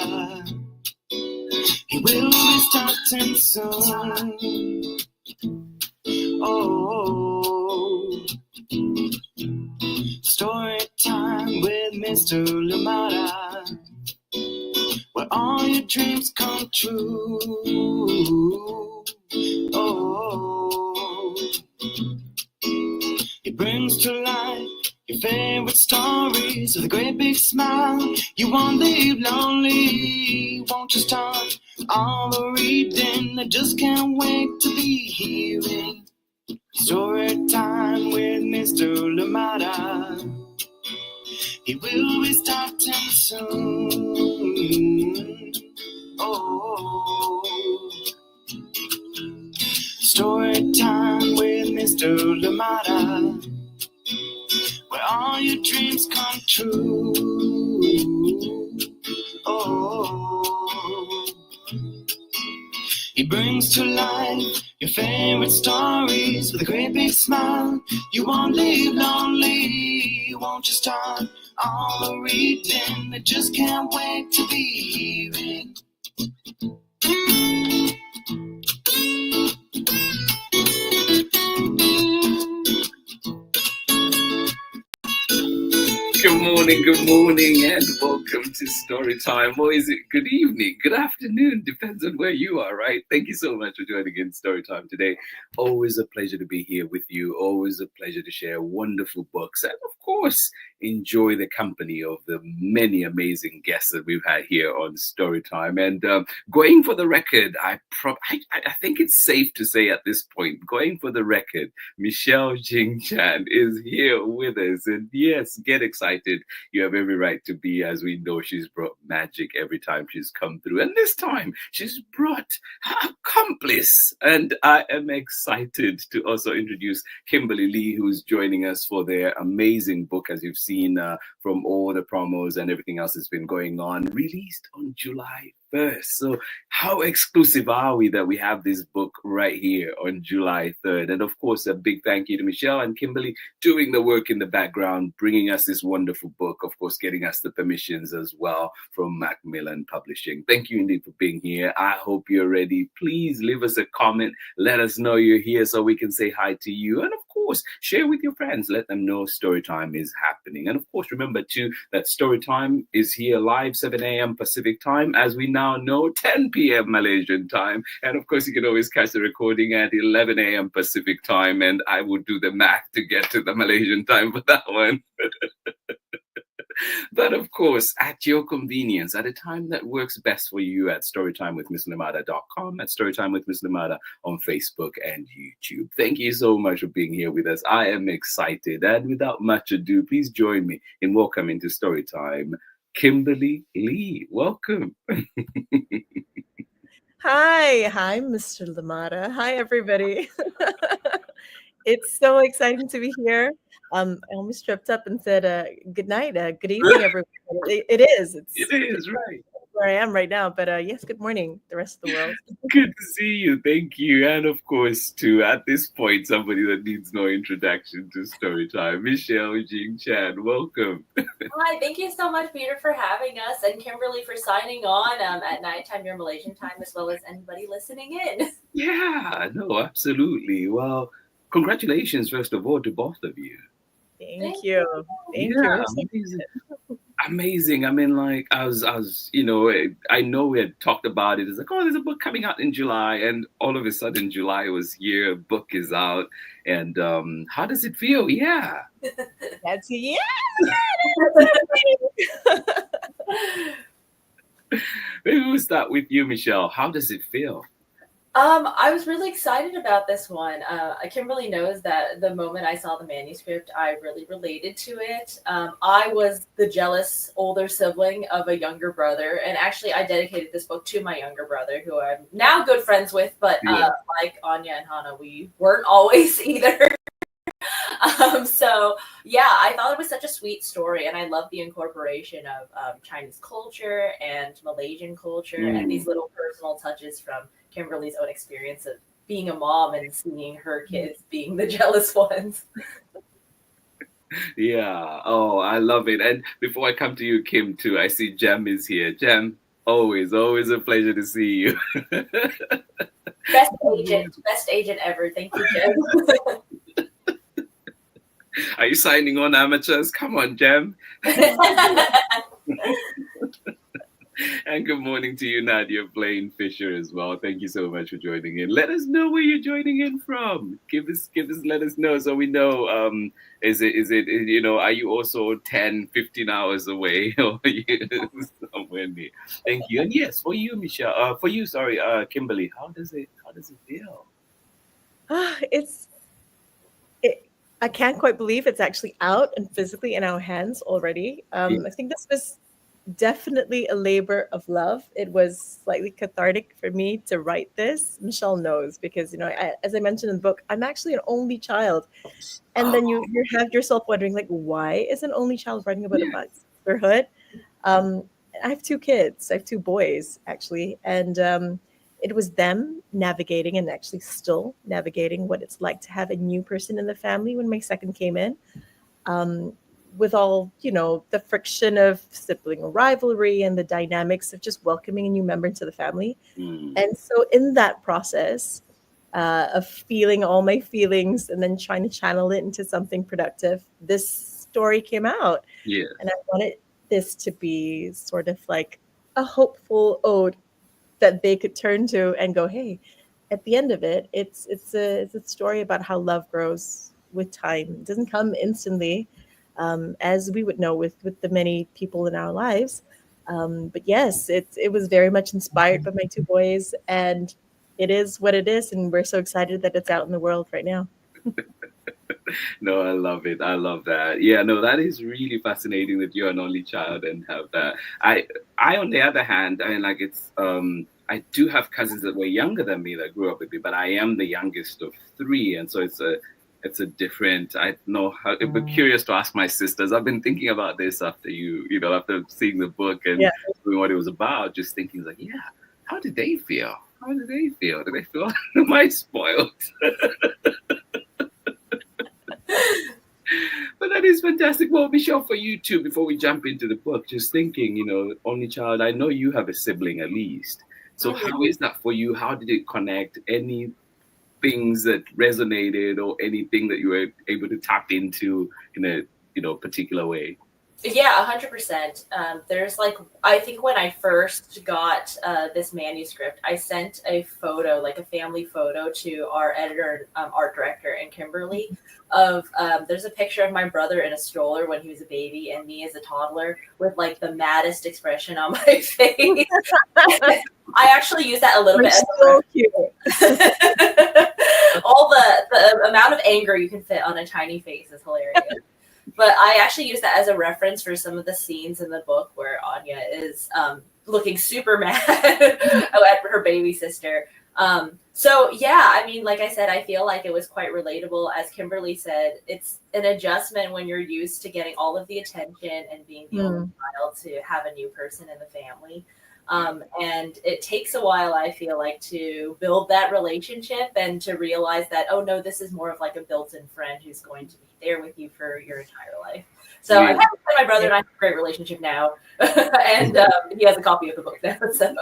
Limata. He will be starting soon. Oh, story time with Mr. Limata, where all your dreams come true. Oh, he brings to life your favorite stories with a great big smile. You won't leave lonely, won't you start all the reading? I just can't wait to be hearing story time with Mr. Limata. He will be starting soon. Oh, story time with Mr. Limata, where all your dreams come true. Oh, he brings to life your favorite stories with a great big smile. You won't leave lonely, won't you start all the reading? I just can't wait to be hearing. Good morning, and welcome to Storytime. Or is it good evening, good afternoon? Depends on where you are, right? Thank you so much for joining in Storytime today. Always a pleasure to be here with you. Always a pleasure to share wonderful books, and of course, enjoy the company of the many amazing guests that we've had here on Storytime. And going for the record, I think it's safe to say at this point, going for the record, Michelle Jing Chan is here with us. And yes, get excited. You have every right to be, as we know she's brought magic every time she's come through. And this time, she's brought her accomplice. And I am excited to also introduce Kimberly Lee, who's joining us for their amazing book, as you've seen from all the promos and everything else that's been going on, released on July 1st. So how exclusive are we that we have this book right here on July 3rd? And of course, a big thank you to Michelle and Kimberly doing the work in the background, bringing us this wonderful book, of course, getting us the permissions as well from Macmillan Publishing. Thank you indeed for being here. I hope you're ready. Please leave us a comment. Let us know you're here so we can say hi to you. And of course, share with your friends. Let them know Storytime is happening. And of course, remember too that Storytime is here live 7 a.m. Pacific time, as we now know, 10 p.m. Malaysian time. And of course, you can always catch the recording at 11 a.m. Pacific time. And I will do the math to get to the Malaysian time for that one. But of course, at your convenience, at a time that works best for you, at storytimewithmisslimata.com, at storytimewithmisslimata on Facebook and YouTube. Thank you so much for being here with us. I am excited. And without much ado, please join me in welcoming to Storytime, Kimberly Lee. Welcome. Hi, Mr. Limata. Hi, everybody. It's so exciting to be here. I almost tripped up and said good night, good evening, everybody. It is. It is, right. Where I am right now, but yes, good morning, the rest of the world. Good to see you. Thank you. And of course, too, at this point, somebody that needs no introduction to Storytime, Michelle Jing Chan. Welcome. Hi, thank you so much, Peter, for having us, and Kimberly for signing on at nighttime, your Malaysian time, as well as anybody listening in. Yeah, no, absolutely. Well, congratulations, first of all, to both of you. Thank you. Thank you. Amazing. I mean, like, I was, you know, I know we had talked about it. It's like, oh, there's a book coming out in July, and all of a sudden, July was here. A book is out, and how does it feel? Yeah. That's yeah. Maybe we'll start with you, Michelle. How does it feel? I was really excited about this one. Kimberly knows that the moment I saw the manuscript, I really related to it. I was the jealous older sibling of a younger brother, and actually I dedicated this book to my younger brother, who I'm now good friends with, but like Anya and Hana, we weren't always either. So yeah, I thought it was such a sweet story, and I love the incorporation of Chinese culture and Malaysian culture and these little personal touches from Kimberly's own experience of being a mom and seeing her kids being the jealous ones. Yeah. Oh, I love it. And before I come to you, Kim, too, I see Jem is here. Jem, Always a pleasure to see you. Best agent ever. Thank you, Jim. Are you signing on, amateurs? Come on, Jem. And good morning to you, Nadia Blaine Fisher, as well. Thank you so much for joining in. Let us know where you're joining in from. Let us know so we know. Is it, are you also 10, 15 hours away or are you somewhere near? Thank you. And yes, for you, Michelle, Kimberly, how does it feel? I can't quite believe it's actually out and physically in our hands already. I think this was definitely a labor of love. It was slightly cathartic for me to write this. Michelle knows because, as I mentioned in the book, I'm actually an only child. And then you have yourself wondering, like, why is an only child writing about sisterhood? I have two kids. I have two boys, actually. And it was them navigating and actually still navigating what it's like to have a new person in the family when my second came in. With all, the friction of sibling rivalry and the dynamics of just welcoming a new member into the family. And so in that process of feeling all my feelings and then trying to channel it into something productive, this story came out. Yeah. And I wanted this to be sort of like a hopeful ode that they could turn to and go, hey, at the end of it, it's a story about how love grows with time. It doesn't come instantly. As we would know with the many people in our lives. But yes, it was very much inspired by my two boys, and it is what it is, and we're so excited that it's out in the world right now. No, I love it. I love that. Yeah, no, that is really fascinating that you're an only child and have that. I on the other hand, I mean, like I do have cousins that were younger than me that grew up with me, but I am the youngest of three, and so it's a different. I know how. I'm curious to ask my sisters. I've been thinking about this after after seeing the book and knowing what it was about. Just thinking like, how did they feel? How did they feel? Did they feel am I spoiled? But that is fantastic. Well, Michelle, for you too. Before we jump into the book, just thinking, only child. I know you have a sibling at least. So how is that for you? How did it connect? Any things that resonated or anything that you were able to tap into in a particular way? Yeah, 100%. There's I think when I first got this manuscript, I sent a photo, like a family photo, to our editor and art director and Kimberly of there's a picture of my brother in a stroller when he was a baby and me as a toddler with like the maddest expression on my face. I actually use that a little bit. So cute. All the amount of anger you can fit on a tiny face is hilarious. But I actually use that as a reference for some of the scenes in the book where Anya is looking super mad at her baby sister. So yeah, I mean, like I said, I feel like it was quite relatable. As Kimberly said, it's an adjustment when you're used to getting all of the attention and being the only child to have a new person in the family. And it takes a while, I feel like, to build that relationship and to realize that, oh no, this is more of like a built-in friend who's going to be there with you for your entire life. So I have my brother and I have a great relationship now, and he has a copy of the book now. So.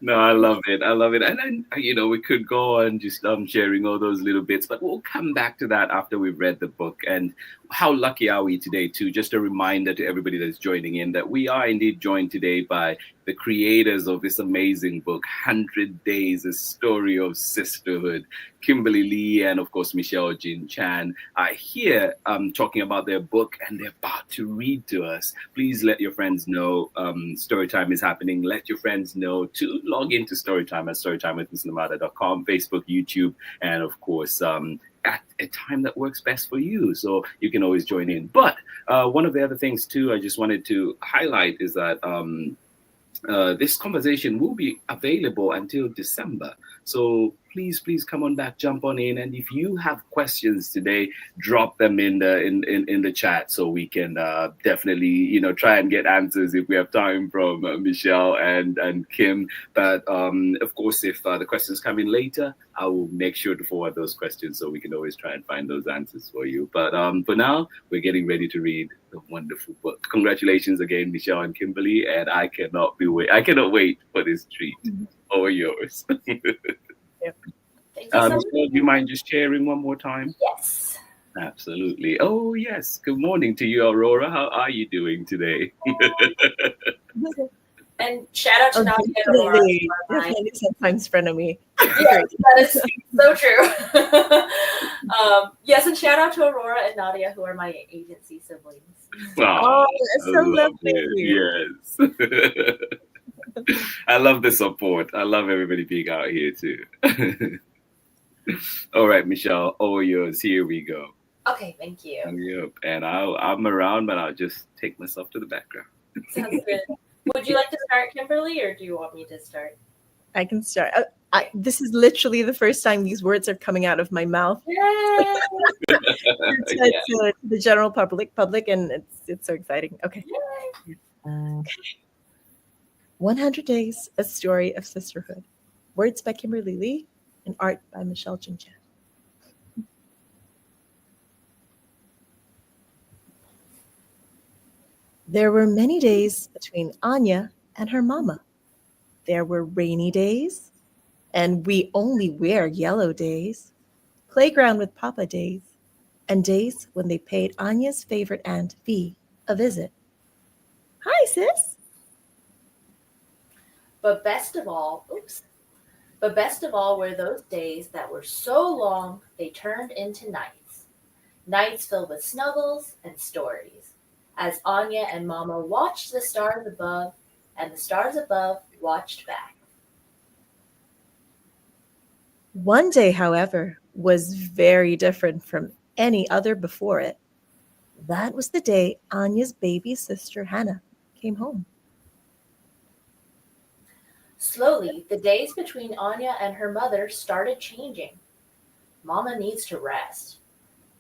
No, I love it. And then, we could go on just sharing all those little bits, but we'll come back to that after we've read the book. And how lucky are we today, too? Just a reminder to everybody that's joining in that we are indeed joined today by the creators of this amazing book, 100 Days, A Story of Sisterhood. Kimberly Lee and, of course, Michelle Jing Chan are here talking about their book, and they're about to read to us. Please let your friends know Storytime is happening. Let your friends know to log into Storytime at storytimewithmrlimata.com, Facebook, YouTube, and, of course, at a time that works best for you. So you can always join in. But one of the other things, too, I just wanted to highlight is that this conversation will be available until December. So please come on back, jump on in. And if you have questions today, drop them in the chat so we can definitely try and get answers if we have time from Michelle and Kim. But of course, if the questions come in later, I will make sure to forward those questions so we can always try and find those answers for you. But for now, we're getting ready to read the wonderful book. Congratulations again, Michelle and Kimberly, and I cannot wait for this treat. All yours. Thank you so much. Michelle, do you mind just sharing one more time? Yes. Absolutely. Oh, yes. Good morning to you, Aurora. How are you doing today? And shout out to Nadia and Aurora. Definitely. Definitely sometimes frenemy. Yes, that is so true. Yes, and shout out to Aurora and Nadia, who are my agency siblings. Oh, that's so lovely. Yes. I love the support. I love everybody being out here too. All right, Michelle, all yours. Here we go. Okay, thank you. Yep. And I'm around, but I'll just take myself to the background. Sounds good. Would you like to start, Kimberly, or do you want me to start? I can start. This is literally the first time these words are coming out of my mouth Yay! to the general public, and it's so exciting. Okay. 100 Days, A Story of Sisterhood. Words by Kimberly Lee and art by Michelle Jing Chan. There were many days between Anya and her mama. There were rainy days, and we only wear yellow days, playground with Papa days, and days when they paid Anya's favorite aunt, V, a visit. Hi, sis. But best of all were those days that were so long they turned into nights. Nights filled with snuggles and stories, as Anya and Mama watched the stars above, and the stars above watched back. One day, however, was very different from any other before it. That was the day Anya's baby sister, Hana, came home. Slowly, the days between Anya and her mother started changing. Mama needs to rest.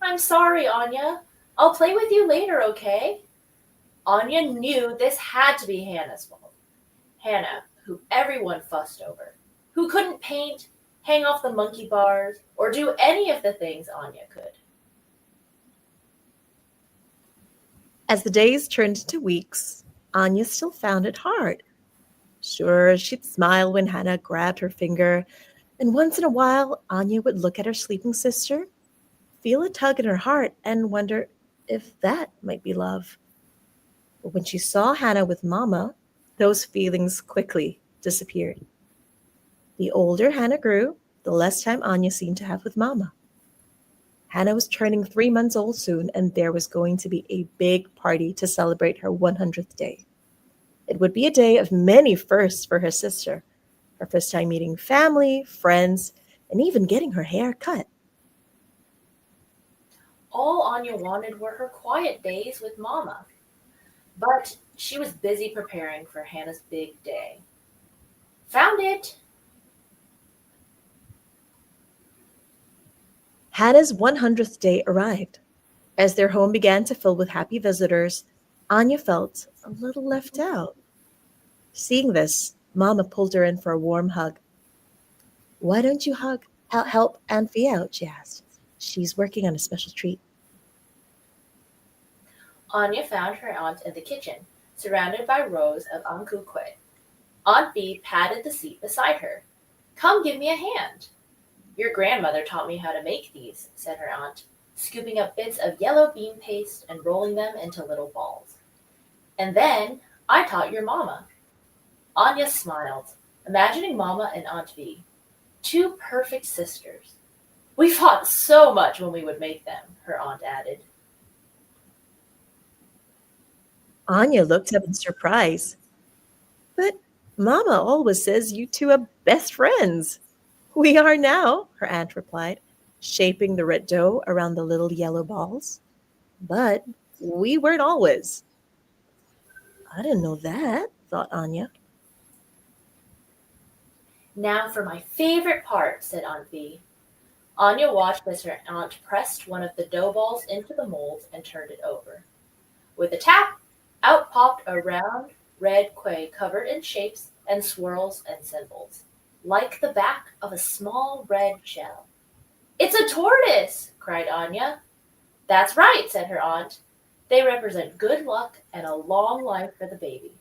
I'm sorry, Anya. I'll play with you later, okay? Anya knew this had to be Hannah's fault. Hana, who everyone fussed over, who couldn't paint, hang off the monkey bars, or do any of the things Anya could. As the days turned into weeks, Anya still found it hard. Sure, she'd smile when Hana grabbed her finger, and once in a while, Anya would look at her sleeping sister, feel a tug in her heart, and wonder if that might be love. But when she saw Hana with Mama, those feelings quickly disappeared. The older Hana grew, the less time Anya seemed to have with Mama. Hana was turning 3 months old soon, and there was going to be a big party to celebrate her 100th day. It would be a day of many firsts for her sister. Her first time meeting family, friends, and even getting her hair cut. All Anya wanted were her quiet days with Mama. But she was busy preparing for Hannah's big day. Found it! Hannah's 100th day arrived. As their home began to fill with happy visitors, Anya felt a little left out. Seeing this, Mama pulled her in for a warm hug. Why don't you help Aunt V out, she asked. She's working on a special treat. Anya found her aunt in the kitchen, surrounded by rows of angkukwe. Aunt V patted the seat beside her. Come give me a hand. Your grandmother taught me how to make these, said her aunt, scooping up bits of yellow bean paste and rolling them into little balls. And then I taught your mama. Anya smiled, imagining Mama and Aunt V, two perfect sisters. We fought so much when we would make them, her aunt added. Anya looked up in surprise. But Mama always says you two are best friends. We are now, her aunt replied, shaping the red dough around the little yellow balls. But we weren't always. I didn't know that, thought Anya. Now for my favorite part, said Aunt V. Anya watched as her aunt pressed one of the dough balls into the mold and turned it over. With a tap, out popped a round red quay covered in shapes and swirls and symbols, like the back of a small red shell. It's a tortoise, cried Anya. That's right, said her aunt. They represent good luck and a long life for the baby.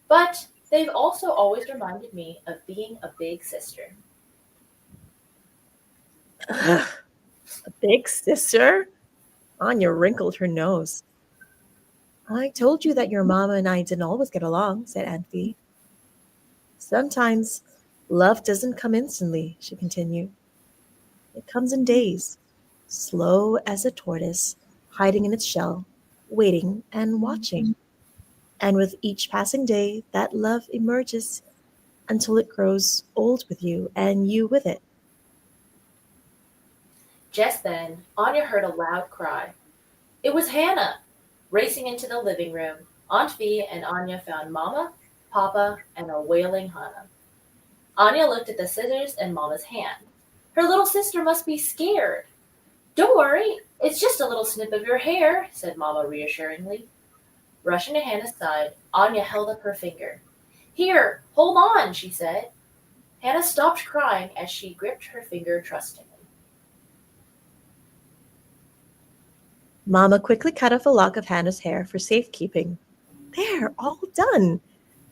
But they've also always reminded me of being a big sister. A big sister? Anya wrinkled her nose. I told you that your mama and I didn't always get along, said Aunt V. Sometimes love doesn't come instantly, she continued. It comes in days, slow as a tortoise, hiding in its shell, waiting and watching. And with each passing day, that love emerges until it grows old with you and you with it. Just then, Anya heard a loud cry. It was Hana. Racing into the living room, Aunt V and Anya found Mama, Papa, and a wailing Hana. Anya looked at the scissors in Mama's hand. Her little sister must be scared. Don't worry, it's just a little snip of your hair, said Mama reassuringly. Rushing to Hannah's side, Anya held up her finger. Here, hold on, she said. Hannah stopped crying as she gripped her finger trustingly. Mama quickly cut off a lock of Hannah's hair for safekeeping. There, all done.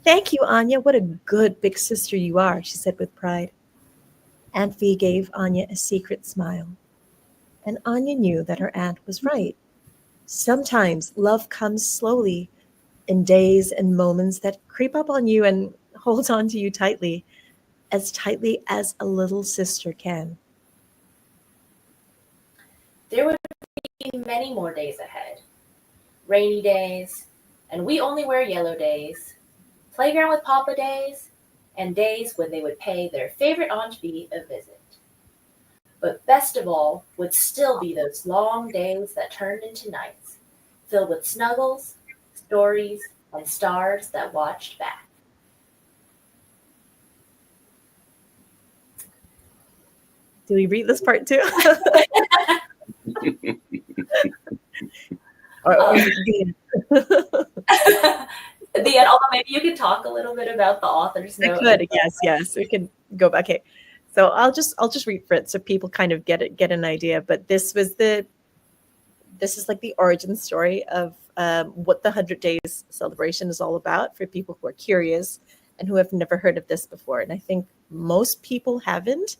Thank you, Anya. What a good big sister you are, she said with pride. Aunt V gave Anya a secret smile. And Anya knew that her aunt was right. Sometimes love comes slowly, in days and moments that creep up on you and hold on to you tightly as a little sister can. There would be many more days ahead. Rainy days, and we only wear yellow days, playground with Papa days, and days when they would pay their favorite Aunt V a visit. But best of all would still be those long days that turned into nights, filled with snuggles, stories, and stars that watched back. Do we read this part too? Or the The end, although maybe you could talk a little bit about the author's I note. could, yes, we can go back. Okay, so I'll just read for it so people kind of get an idea. But this is like the origin story of what the 100 Days celebration is all about for people who are curious and who have never heard of this before. And I think most people haven't,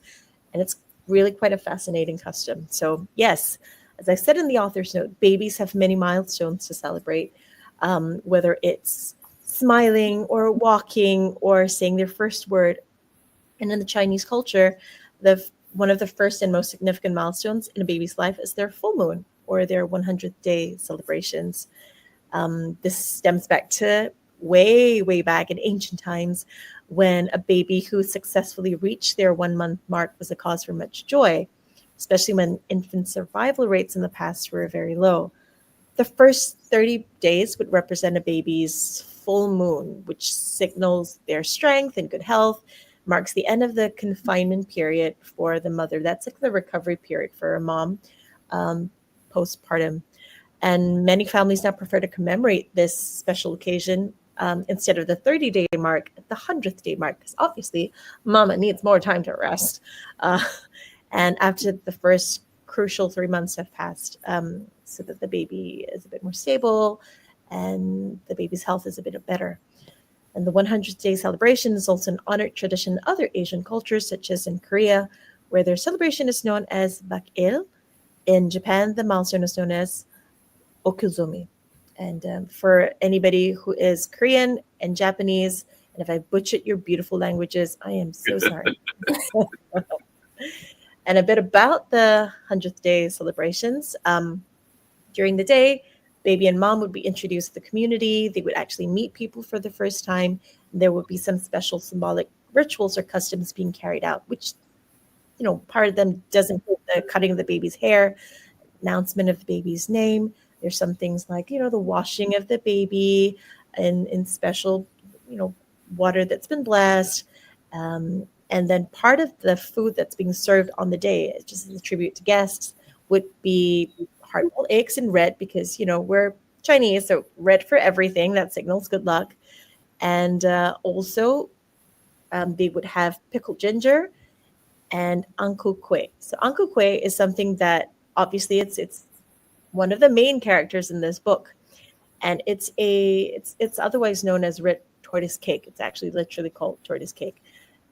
and it's really quite a fascinating custom. So yes, as I said in the author's note, babies have many milestones to celebrate, whether it's smiling or walking or saying their first word. And in the Chinese culture, one of the first and most significant milestones in a baby's life is their full moon or their 100th day celebrations. This stems back to way back in ancient times when a baby who successfully reached their 1 month mark was a cause for much joy, especially when infant survival rates in the past were very low. The first 30 days would represent a baby's full moon, which signals their strength and good health, marks the end of the confinement period for the mother. That's like the recovery period for a mom postpartum. And many families now prefer to commemorate this special occasion instead of the 30-day mark at the 100th day mark, because obviously mama needs more time to rest. And after the first crucial 3 months have passed, so that the baby is a bit more stable and the baby's health is a bit better. And the 100th day celebration is also an honored tradition in other Asian cultures, such as in Korea, where their celebration is known as Bakil. In Japan, the milestone is known as Okuzumi. And for anybody who is Korean and Japanese, and if I butchered your beautiful languages, I am so sorry. And a bit about the 100th day celebrations. During the day, baby and mom would be introduced to the community. They would actually meet people for the first time. There would be some special symbolic rituals or customs being carried out, which, part of them does include the cutting of the baby's hair, announcement of the baby's name. There's some things like, the washing of the baby in special, water that's been blessed. And then part of the food that's being served on the day, just as a tribute to guests, would be hard-boiled eggs in red because, we're Chinese, so red for everything. That signals good luck. And also, they would have pickled ginger and Uncle Kue. So Uncle Kue is something that obviously it's one of the main characters in this book, and it's otherwise known as red tortoise cake. It's actually literally called tortoise cake.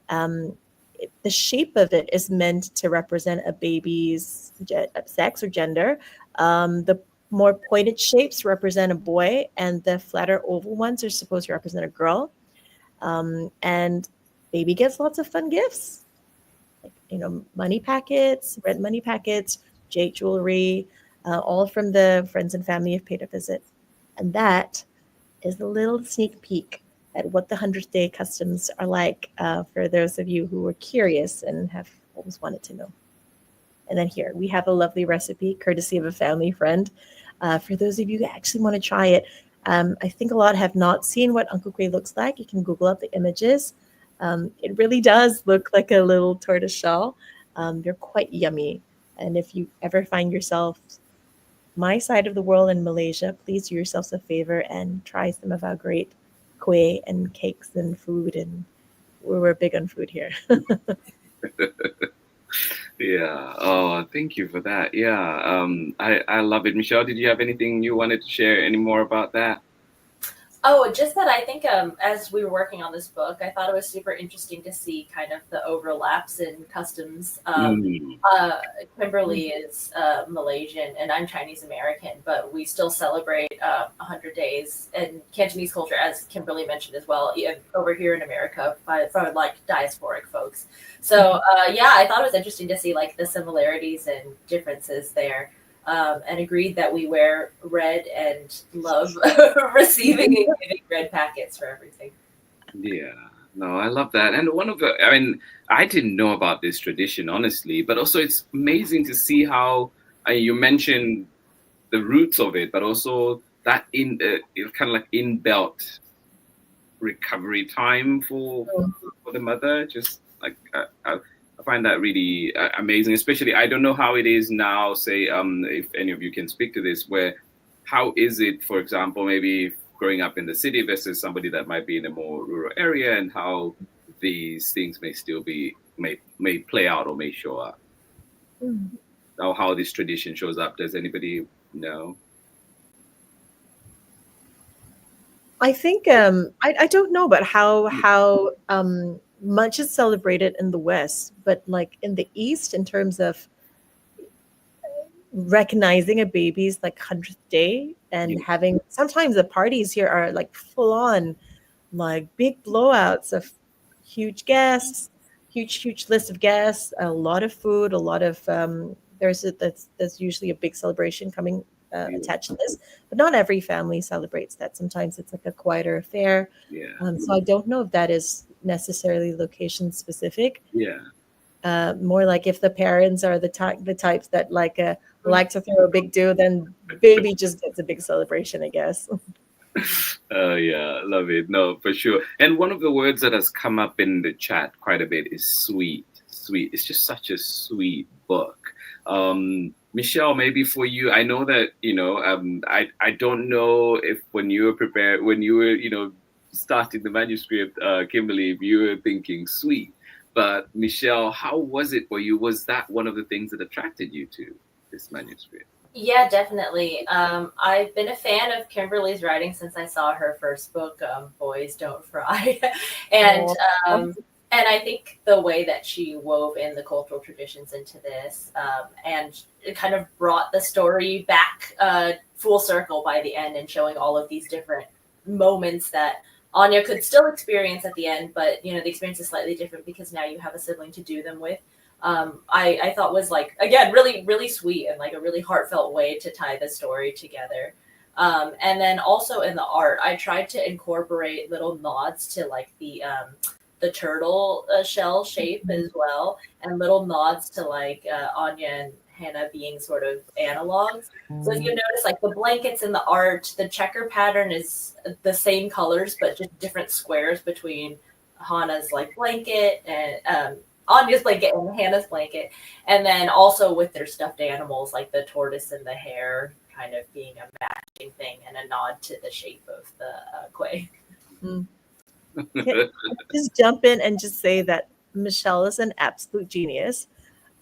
The shape of it is meant to represent a baby's sex or gender. The more pointed shapes represent a boy, and the flatter oval ones are supposed to represent a girl. And baby gets lots of fun gifts, like money packets, red money packets, jade jewelry, all from the friends and family have paid a visit. And that is a little sneak peek at what the 100th day customs are like, for those of you who are curious and have always wanted to know. And then here we have a lovely recipe courtesy of a family friend. For those of you who actually want to try it, I think a lot have not seen what Uncle Kue looks like. You can Google up the images. It really does look like a little tortoise shell. They're quite yummy. And if you ever find yourself my side of the world in Malaysia, please do yourselves a favor and try some of our great kue and cakes and food. And we're big on food here. Yeah. Oh, thank you for that. Yeah. I love it. Michelle, did you have anything you wanted to share any more about that? Oh, just that I think as we were working on this book, I thought it was super interesting to see kind of the overlaps in customs. Kimberly is Malaysian and I'm Chinese American, but we still celebrate 100 days in Cantonese culture, as Kimberly mentioned as well, over here in America for like diasporic folks. So yeah, I thought it was interesting to see like the similarities and differences there. And agreed that we wear red and love receiving and giving red packets for everything. Yeah, no, I love that. And I didn't know about this tradition, honestly, but also it's amazing to see how you mentioned the roots of it, but also that it's kind of like inbuilt recovery time for the mother. Just like I find that really amazing, especially I don't know how it is now, say, if any of you can speak to this, how is it, for example, maybe growing up in the city versus somebody that might be in a more rural area, and how these things may still may play out or may show up. Or how this tradition shows up. Does anybody know? I think I don't know about how much is celebrated in the West, but like in the East, in terms of recognizing a baby's like 100th day and having, sometimes the parties here are like full on, like big blowouts of huge guests, huge list of guests, a lot of food, a lot of there's usually a big celebration coming attached to this, but not every family celebrates that. Sometimes it's like a quieter affair. So I don't know if that is necessarily location specific. More like if the parents are the types that like to throw a big do, then baby just gets a big celebration, I guess. Yeah, love it. No, for sure. And one of the words that has come up in the chat quite a bit is sweet. It's just such a sweet book. Michelle, maybe for you, I know that, I don't know if when you were starting the manuscript, Kimberly, if you were thinking sweet, but Michelle, how was it for you? Was that one of the things that attracted you to this manuscript? Yeah, definitely. I've been a fan of Kimberly's writing since I saw her first book, Boys Don't Fry. And I think the way that she wove in the cultural traditions into this, and it kind of brought the story back full circle by the end, and showing all of these different moments that Anya could still experience at the end, but the experience is slightly different because now you have a sibling to do them with. I thought was like, again, really, really sweet and like a really heartfelt way to tie the story together. And then also in the art, I tried to incorporate little nods to like the turtle shell shape as well, and little nods to like Anya and Hana being sort of analogs. So if you notice, like the blankets in the art, the checker pattern is the same colors, but just different squares between Hana's like blanket and Anya's blanket and Hannah's blanket, and then also with their stuffed animals like the tortoise and the hare kind of being a matching thing and a nod to the shape of the quay. Can I just jump in and just say that Michelle is an absolute genius.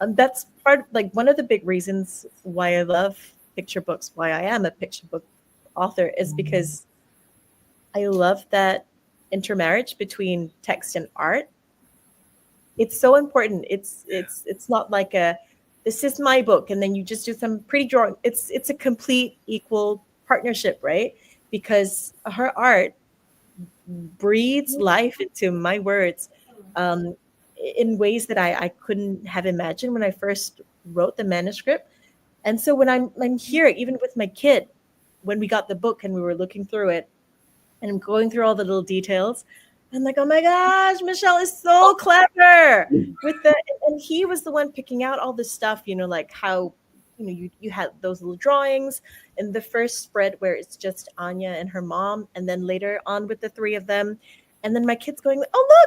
That's part like one of the big reasons why I love picture books, why I am a picture book author, is because I love that intermarriage between text and art. It's so important. It's not like a this is my book and then you just do some pretty drawing. It's a complete equal partnership, right? Because her art breathes life into my words in ways that I couldn't have imagined when I first wrote the manuscript. And so when I'm here, even with my kid, when we got the book and we were looking through it and I'm going through all the little details, I'm like, oh my gosh, Michelle is so clever with the, and he was the one picking out all this stuff, like how, you had those little drawings in the first spread where it's just Anya and her mom, and then later on with the three of them. And then my kid's going, oh,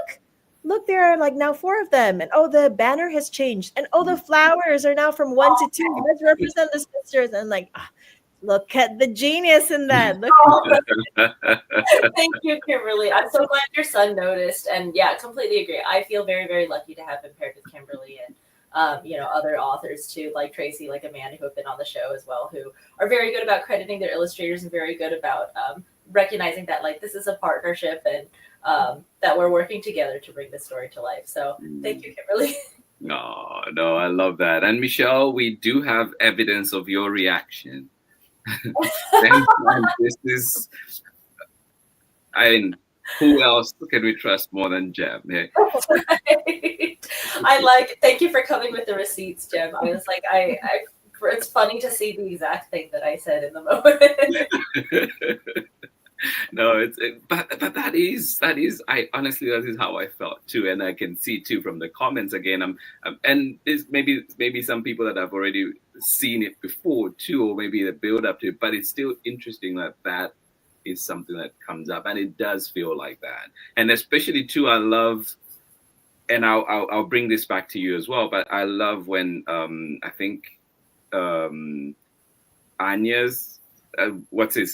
look, there are like now four of them. And oh, the banner has changed. And oh, the flowers are now from 1 to 2. Let's represent the sisters. And like, look at the genius in that. Look Thank you, Kimberly. I'm so glad your son noticed. And yeah, completely agree. I feel very, very lucky to have been paired with Kimberly and other authors too, like Tracy, like Amanda, who have been on the show as well, who are very good about crediting their illustrators and very good about recognizing that like this is a partnership and that we're working together to bring this story to life. So thank you, Kimberly. No, I love that. And Michelle, we do have evidence of your reaction. And this is, who else can we trust more than Jem? Yeah. Thank you for coming with the receipts, Jem. I was like, it's funny to see the exact thing that I said in the moment. No, but that is I honestly, that is how I felt too, and I can see too from the comments again. And this maybe some people that have already seen it before too, or maybe the build up to it, but it's still interesting that is something that comes up, and it does feel like that. And especially too, I love, and I'll bring this back to you as well, but I love when I think Anya's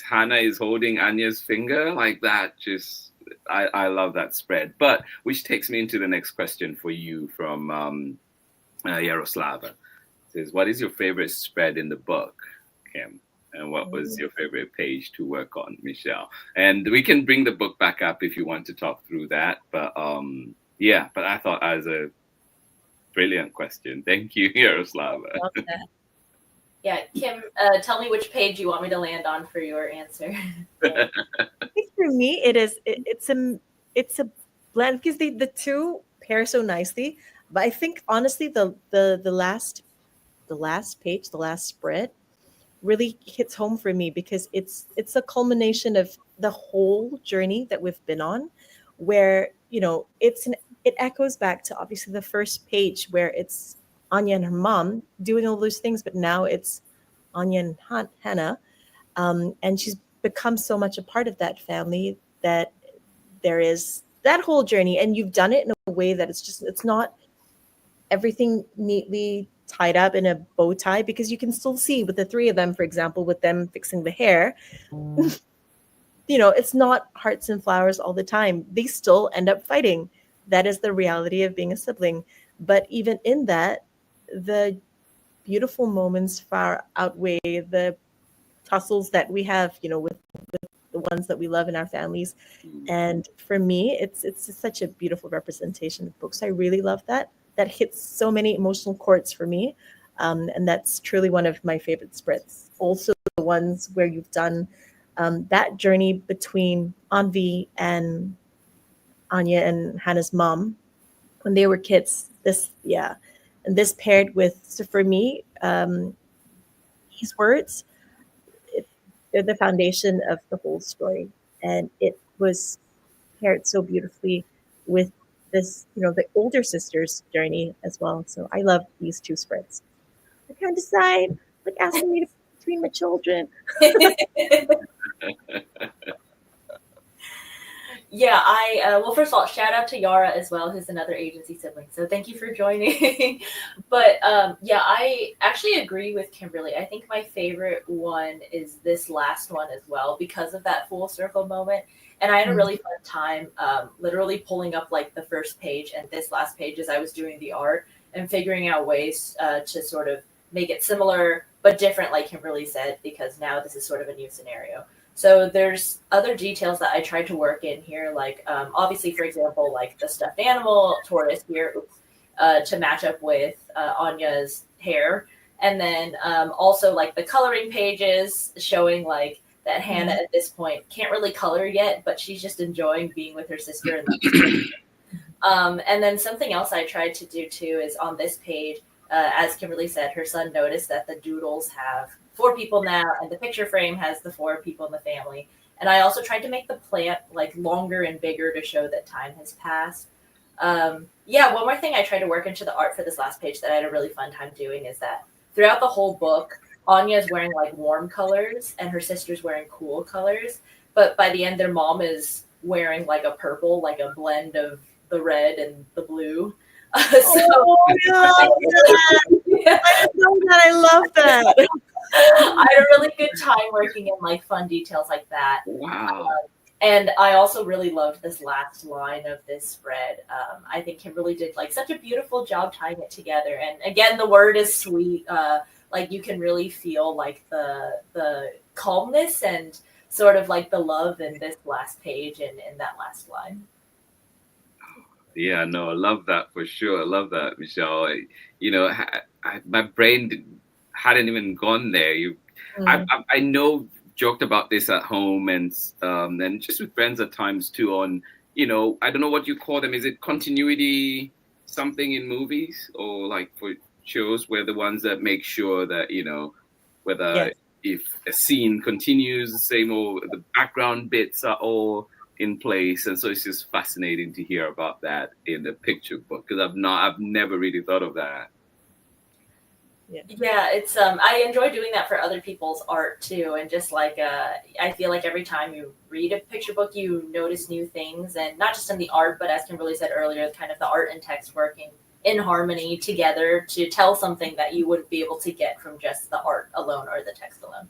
Hana is holding Anya's finger like that. Just I love that spread. But which takes me into the next question for you from Yaroslava. It says, what is your favorite spread in the book, Kim? And what was your favorite page to work on, Michelle? And we can bring the book back up if you want to talk through that. But but I thought that was a brilliant question. Thank you, Yaroslava. Yeah, Kim, tell me which page you want me to land on for your answer. I think for me, it's a blend because the two pair so nicely. But I think honestly, the last page, the last spread, really hits home for me because it's a culmination of the whole journey that we've been on, where it echoes back to obviously the first page where it's Anya and her mom doing all those things, but now it's Anya and Hana, and she's become so much a part of that family that there is that whole journey, and you've done it in a way that it's not everything neatly tied up in a bow tie, because you can still see with the three of them, for example, with them fixing the hair, it's not hearts and flowers all the time. They still end up fighting. That is the reality of being a sibling. But even in that, the beautiful moments far outweigh the tussles that we have, with the ones that we love in our families. And for me, it's such a beautiful representation of books. I really love that hits so many emotional chords for me. And that's truly one of my favorite spreads. Also the ones where you've done that journey between Anvi and Anya and Hannah's mom when they were kids. And this paired with, so for me, these words, they're the foundation of the whole story. And it was paired so beautifully with this, the older sister's journey as well. So I love these two spreads. I can't decide, like asking me to pick between my children. Yeah, well, first of all, shout out to Yara as well, who's another agency sibling. So thank you for joining. But yeah, I actually agree with Kimberly. I think my favorite one is this last one as well because of that full circle moment. And I had a really fun time literally pulling up like the first page and this last page as I was doing the art and figuring out ways to sort of make it similar but different, like Kimberly said, because now this is sort of a new scenario. So there's other details that I tried to work in here, like obviously, for example, like the stuffed animal tortoise here to match up with Anya's hair. And then also like the coloring pages showing like that Hana at this point can't really color yet, but she's just enjoying being with her sister. And then something else I tried to do too is on this page, as Kimberly said, her son noticed that the doodles have 4 people now, and the picture frame has the 4 people in the family. And I also tried to make the plant like longer and bigger to show that time has passed. Yeah, one more thing I tried to work into the art for this last page that I had a really fun time doing is that throughout the whole book, Anya is wearing like warm colors and her sister's wearing cool colors. But by the end, their mom is wearing like a purple, like a blend of the red and the blue. Oh, I love that. Yeah. I know that. I love that. I had a really good time working in like fun details like that. Wow. And I also really loved this last line of this spread. I think Kimberly did like such a beautiful job tying it together. And again, the word is sweet. Like you can really feel like the calmness and sort of like the love in this last page and in that last line. Yeah, no, I love that for sure. I love that, Michelle. My brain hadn't even gone there. I know joked about this at home and just with friends at times too. On I don't know what you call them. Is it continuity something in movies or like for shows? Where the ones that make sure that whether Yes. if a scene continues the same or the background bits are all in place, and so it's just fascinating to hear about that in the picture book because I've never really thought of that. Yeah, it's I enjoy doing that for other people's art too, and just like I feel like every time you read a picture book, you notice new things, and not just in the art, but as Kimberly said earlier, kind of the art and text working in harmony together to tell something that you wouldn't be able to get from just the art alone or the text alone.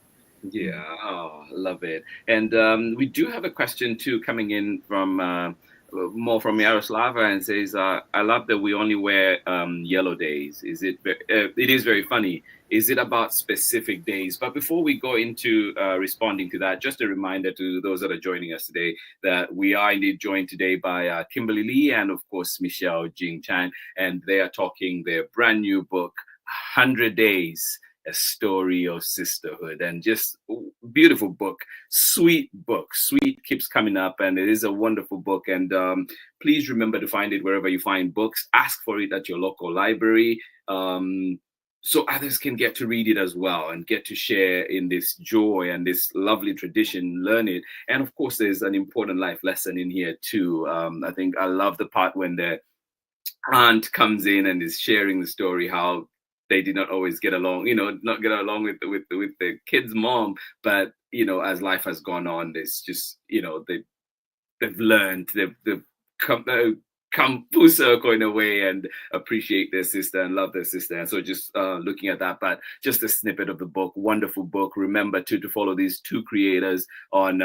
Yeah, oh, love it. And we do have a question too coming in from more from Yaroslava and says, "I love that we only wear yellow days. Is it? It is very funny. Is it about specific days?" But before we go into responding to that, just a reminder to those that are joining us today that we are indeed joined today by Kimberly Lee and of course Michelle Jing Chan, and they are talking their brand new book, 100 Days. A Story of Sisterhood, and just beautiful book, sweet keeps coming up, and it is a wonderful book. And please remember to find it wherever you find books. Ask for it at your local library, so others can get to read it as well and get to share in this joy and this lovely tradition, learn it. And of course, there's an important life lesson in here too. I think I love the part when the aunt comes in and is sharing the story how they did not always get along, not get along with the kid's mom, but as life has gone on, there's just they've learned, they've come full circle in a way and appreciate their sister and love their sister. And so just looking at that, but just a snippet of the book, wonderful book. Remember to follow these 2 creators on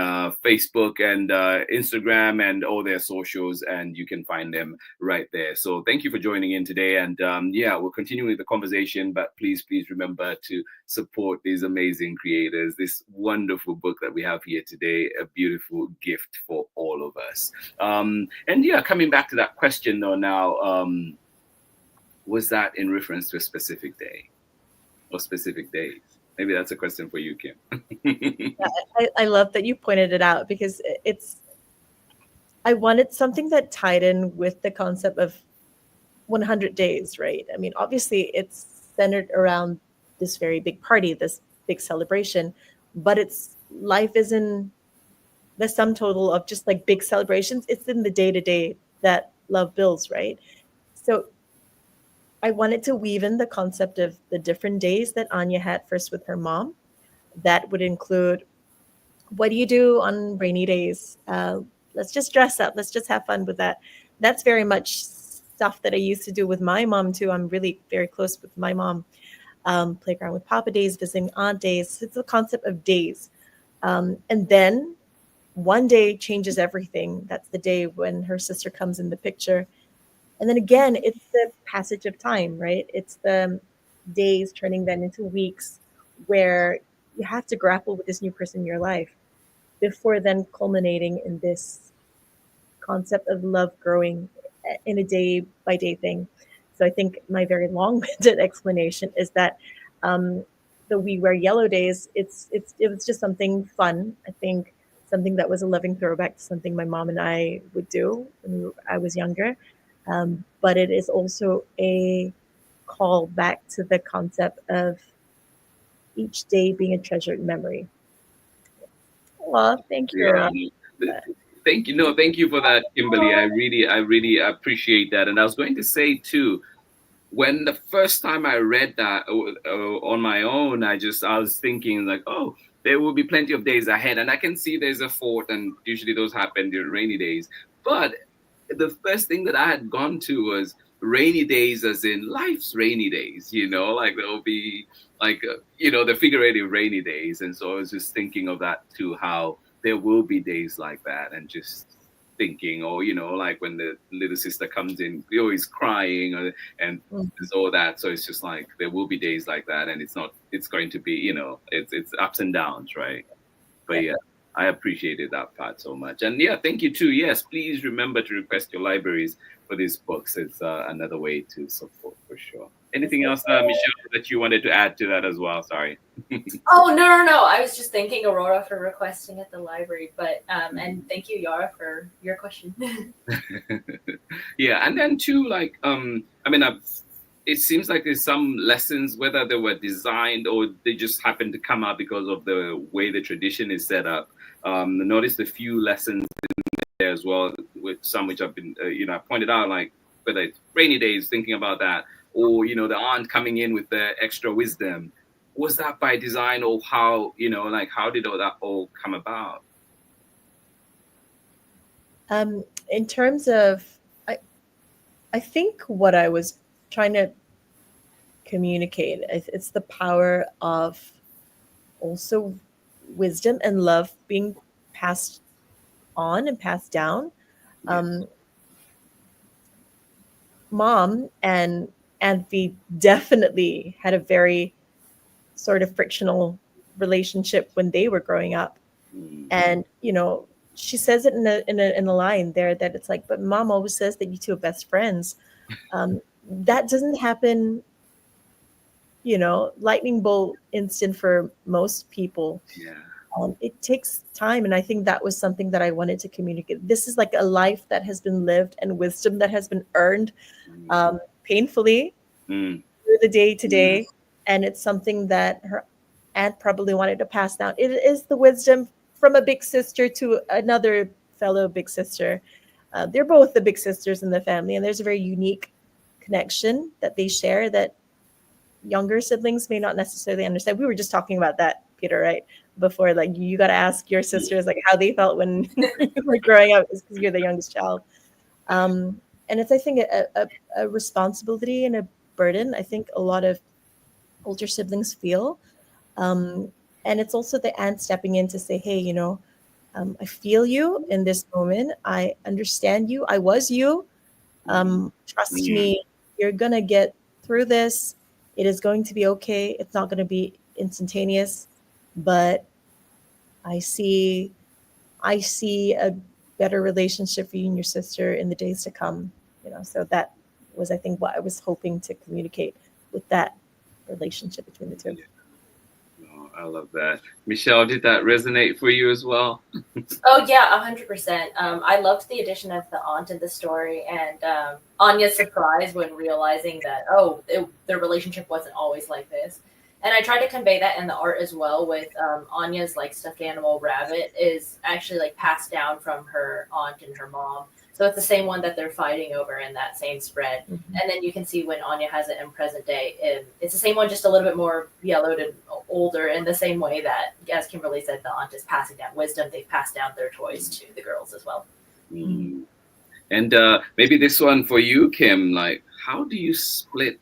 Facebook and Instagram and all their socials, and you can find them right there. So thank you for joining in today. And we're continuing the conversation, but please remember to support these amazing creators, this wonderful book that we have here today, a beautiful gift for all of us. Coming back to that question though now, was that in reference to a specific day or specific days? Maybe that's a question for you, Kim. I love that you pointed it out because I wanted something that tied in with the concept of 100 days, right? I mean, obviously it's centered around this very big party, this big celebration, but life isn't the sum total of just like big celebrations. It's in the day-to-day that love builds, right? So I wanted to weave in the concept of the different days that Anya had first with her mom. That would include, what do you do on rainy days? Let's just dress up. Let's just have fun with that. That's very much stuff that I used to do with my mom too. I'm really very close with my mom. Playground with Papa days, visiting aunt days. It's the concept of days. And then one day changes everything. That's the day when her sister comes in the picture. And then again, it's the passage of time, right? It's the days turning then into weeks where you have to grapple with this new person in your life before then culminating in this concept of love growing in a day by day thing. So I think my very long-winded explanation is that um, the We Wear Yellow days, it was just something fun. I think something that was a loving throwback to something my mom and I would do when I was younger. But it is also a call back to the concept of each day being a treasured memory. Well, thank you. Yeah. Thank you. No, thank you for that, Kimberly. I really appreciate that. And I was going to say too, when the first time I read that on my own, I was thinking like, oh, there will be plenty of days ahead, and I can see there's a fourth, and usually those happen during rainy days. But the first thing that I had gone to was rainy days, as in life's rainy days. Like there'll be like the figurative rainy days, and so I was just thinking of that too, how there will be days like that, and just thinking, or like when the little sister comes in, you're always crying, and there's all that. So it's just like there will be days like that, and it's going to be, it's ups and downs, right? But yeah, I appreciated that part so much. And yeah, thank you too. Yes, please remember to request your libraries for these books. It's another way to support for sure. Anything else, Michelle, that you wanted to add to that as well? Sorry. Oh, no. I was just thanking Aurora for requesting at the library, but and thank you, Yara, for your question. Yeah, and then too, like it seems like there's some lessons, whether they were designed or they just happened to come out because of the way the tradition is set up. Noticed a few lessons in there as well, with some which I've been, I pointed out, like whether it's rainy days, thinking about that, or the aunt coming in with the extra wisdom. Was that by design, or how how did all that all come about? In terms of, I think what I was trying to communicate, it's the power of also wisdom and love being passed on and passed down. Mom and V definitely had a very sort of frictional relationship when they were growing up, and she says it in a line there that it's like, but Mom always says that you two are best friends. That doesn't happen, lightning bolt instant for most people. It takes time, and I think that was something that I wanted to communicate. This is like a life that has been lived and wisdom that has been earned painfully through the day to day, and it's something that her aunt probably wanted to pass down. It is the wisdom from a big sister to another fellow big sister. They're both the big sisters in the family, and there's a very unique connection that they share that younger siblings may not necessarily understand. We were just talking about that, Peter, right? Before, like, you got to ask your sisters like how they felt when you were growing up, because you're the youngest child. And it's, I think, a responsibility and a burden I think a lot of older siblings feel. And it's also the aunt stepping in to say, hey, I feel you in this moment. I understand you. I was you. Trust me, you're going to get through this. It is going to be okay. It's not going to be instantaneous, but I see a better relationship for you and your sister in the days to come. So that was, I think, what I was hoping to communicate with that relationship between the two. Oh, I love that. Michelle, did that resonate for you as well? Oh yeah, 100%. I loved the addition of the aunt in the story, and Anya's surprise when realizing that their relationship wasn't always like this. And I tried to convey that in the art as well, with Anya's like stuffed animal rabbit is actually like passed down from her aunt and her mom. So it's the same one that they're fighting over in that same spread. Mm-hmm. And then you can see when Anya has it in present day, it's the same one, just a little bit more yellowed and older, in the same way that, as Kimberly said, the aunt is passing down wisdom. They've passed down their toys to the girls as well. Mm. And maybe this one for you, Kim. Like, how do you split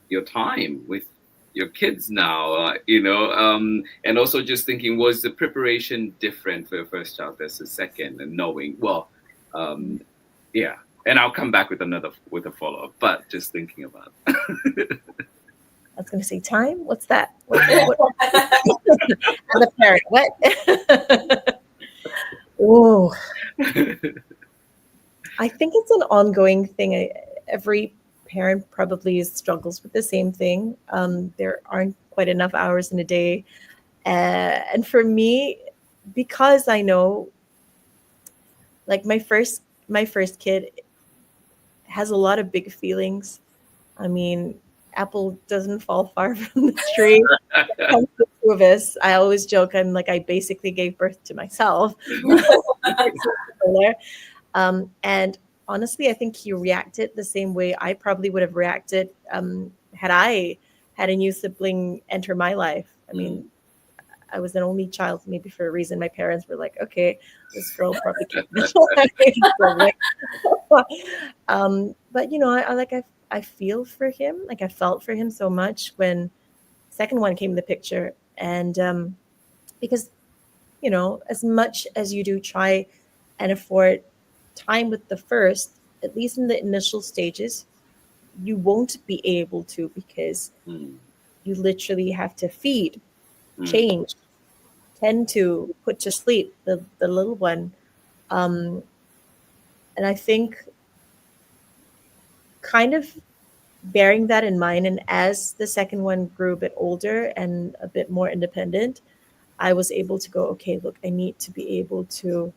your time with your kids now? And also just thinking, was the preparation different for your first child versus second? And knowing, well, yeah. And I'll come back with a follow up. But just thinking about. I was going to say time. What's that? What? As a parent, what? Oh, I think it's an ongoing thing. Every parent probably struggles with the same thing. There aren't quite enough hours in a day, and for me, because I know, like my first kid has a lot of big feelings. I mean, apple doesn't fall far from the tree. It comes to two of us. I always joke. I'm like I basically gave birth to myself. And honestly, I think he reacted the same way I probably would have reacted had I had a new sibling enter my life. I mean, I was an only child, maybe for a reason. My parents were like, okay, this girl probably can't but I feel for him. Like I felt for him so much when second one came in the picture. And because, as much as you do try and afford time with the first, at least in the initial stages, you won't be able to because you literally have to feed, change, tend to put to sleep the little one. And I think kind of bearing that in mind, and as the second one grew a bit older and a bit more independent, I was able to go, okay, look, I need to be able to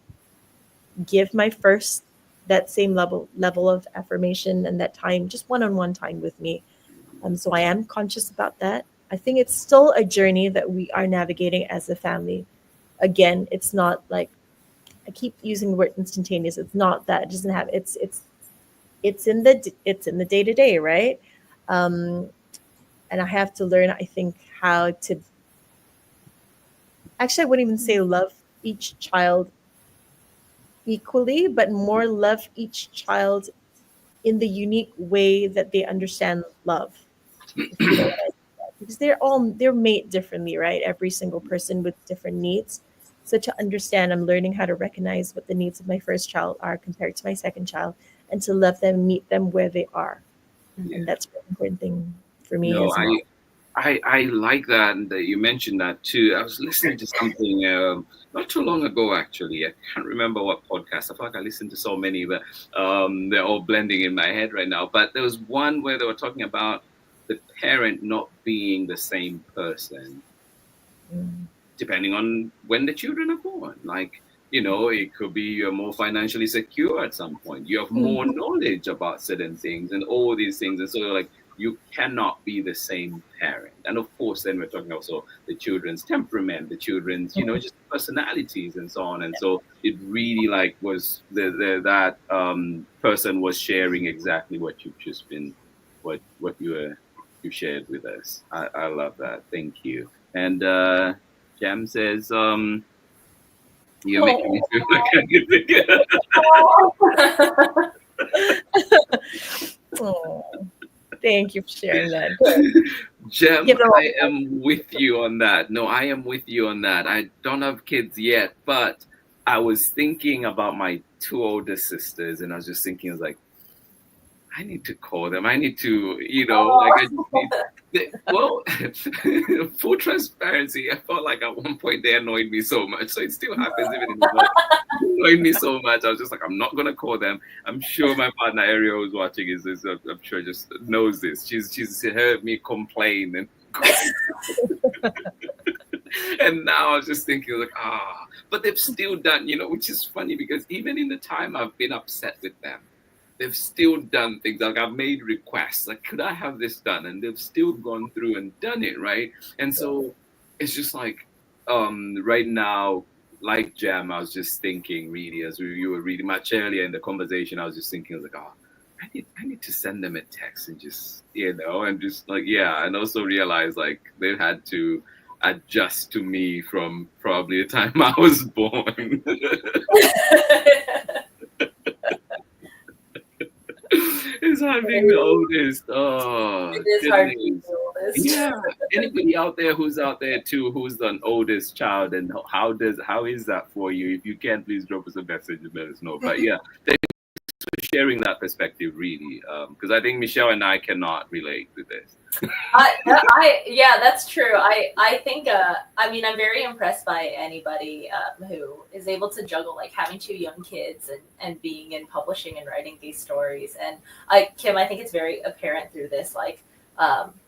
give my first that same level of affirmation and that time, just one-on-one time with me. So I am conscious about that. I think it's still a journey that we are navigating as a family. Again, it's not like I keep using the word instantaneous. It's not that. It doesn't have. It's in the day to day, right? Um, and I have to learn. I think how to. Actually, I wouldn't even say love each child equally, but more love each child in the unique way that they understand love. If you know what I mean. Because they're made differently, right? Every single person with different needs. So to understand, I'm learning how to recognize what the needs of my first child are compared to my second child, and to love them, meet them where they are, Yeah. and that's an important thing for me No, as well. I like that and that you mentioned that too. I was listening to something not too long ago, actually. I can't remember what podcast. I feel like I listened to so many, but they're all blending in my head right now. But there was one where they were talking about the parent not being the same person Mm. depending on when the children are born. Like, it could be you're more financially secure at some point. You have more knowledge about certain things and all these things. And so, like, you cannot be the same parent. And of course, then we're talking also the children's temperament, the children's, just personalities and so on. And so it really like was that person was sharing exactly what you've just been, what you shared with us. I love that. Thank you. And Jam says, you're making me feel like I can again. Oh, thank you for sharing that. Jem, Give them I am with you on that. No, I am with you on that. I don't have kids yet, but I was thinking about my two older sisters, and I was just thinking, I was like, I need to call them. I need to, like I just need. Well, full transparency, I felt like at one point they annoyed me so much. So it still happens even in the vlog. They annoyed me so much. I was just like, I'm not gonna call them. I'm sure my partner Ariel who's watching I'm sure just knows this. She's heard me complain and and now I was just thinking like, but they've still done, which is funny because even in the time I've been upset with them, they've still done things. Like I've made requests, like, could I have this done? And they've still gone through and done it, right? And so it's just like, right now, like Jam, I was just thinking, really, as you were reading much earlier in the conversation, I was just thinking, I was like, I need to send them a text and just, and just like, yeah, and also realize like they had to adjust to me from probably the time I was born. It's hard being the oldest. Oh, It is hard to be goodness. the oldest. Yeah. Anybody out there who's out there too, who's the oldest child, and how is that for you? If you can, please drop us a message and let us know. But yeah, thanks for sharing that perspective, really, because I think Michelle and I cannot relate to this. Yeah, that's true. I think I mean, I'm very impressed by anybody who is able to juggle like having two young kids and being in publishing and writing these stories. And Kim, I think it's very apparent through this, like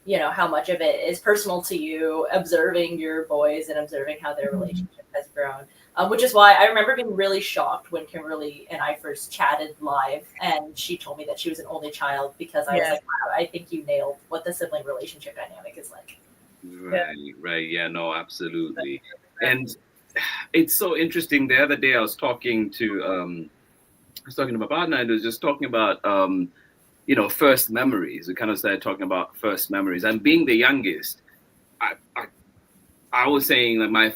you know, how much of it is personal to you, observing your boys and observing how their relationship has grown. Which is why I remember being really shocked when Kimberly and I first chatted live, and she told me that she was an only child, because I was like, wow, I think you nailed what the sibling relationship dynamic is like. Right. Yeah, no, absolutely. And it's so interesting. The other day I was talking to my partner, and I was just talking about you know, first memories. We kind of started talking about first memories. And being the youngest, I was saying that my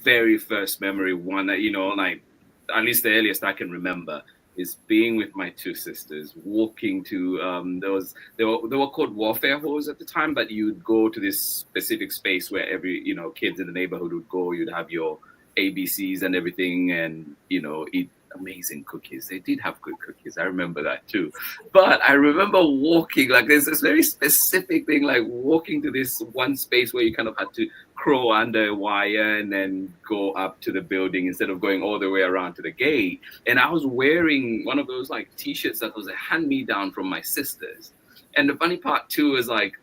very first memory, one that, you know, like at least the earliest I can remember, is being with my two sisters, walking to they were called warfare halls at the time, but you'd go to this specific space where every, you know, kids in the neighborhood would go. You'd have your ABCs and everything, and, you know, eat amazing cookies. They did have good cookies. I remember that too. But I remember walking, like there's this very specific thing, like walking to this one space where you kind of had to crawl under a wire and then go up to the building instead of going all the way around to the gate. And I was wearing one of those like t-shirts that was a hand-me-down from my sisters. And the funny part too is like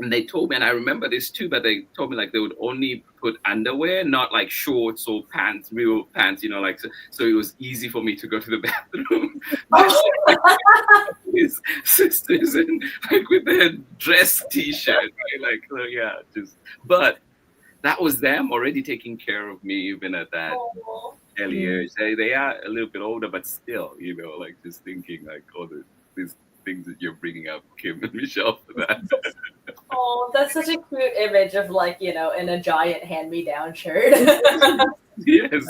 and they told me, and I remember this too, but they told me like they would only put underwear, not like shorts or pants, real pants, you know, like, so it was easy for me to go to the bathroom. His sisters and like with their dress t-shirt, right? Like, so yeah, just, but that was them already taking care of me even at that early age. They are a little bit older, but still, you know, like just thinking like all these things that you're bringing up, Kim and Michelle, for that. Oh, that's such a cute image of, like, you know, in a giant hand-me-down shirt. Yes.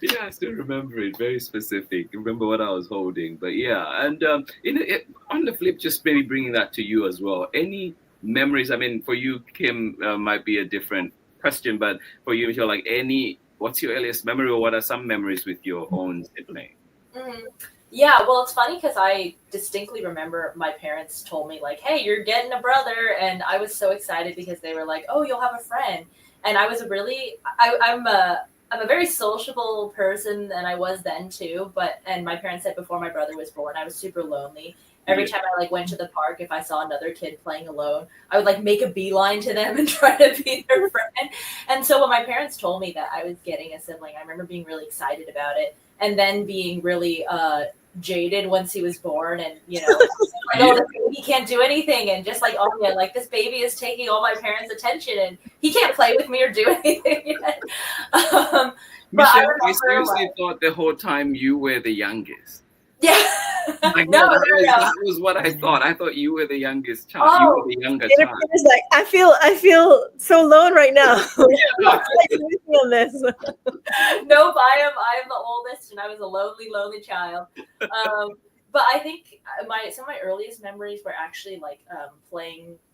Yeah, I still remember it. Very specific. Remember what I was holding. But yeah, and on the flip, just maybe bringing that to you as well. Any memories? I mean, for you, Kim, might be a different question, but for you, Michelle, like what's your earliest memory, or what are some memories with your own sibling? Mm-hmm. Yeah, well, it's funny because I distinctly remember my parents told me, like, hey, you're getting a brother. And I was so excited because they were like, oh, you'll have a friend. And I was I'm a very sociable person, and I was then too. And my parents said before my brother was born, I was super lonely. Every time I like went to the park, if I saw another kid playing alone, I would like make a beeline to them and try to be their friend. And so when my parents told me that I was getting a sibling, I remember being really excited about it, and then being really jaded once he was born, and, you know, like, oh, this baby can't do anything, and just like, oh yeah, like this baby is taking all my parents' attention, and he can't play with me or do anything yet. Michelle, I seriously thought the whole time you were the youngest. Yeah. Like, that was what I thought. I thought you were the youngest child. Oh, you were the younger child. It's like, I feel so alone right now. On this. Nope, I am the oldest, and I was a lonely child. But I think some of my earliest memories were actually like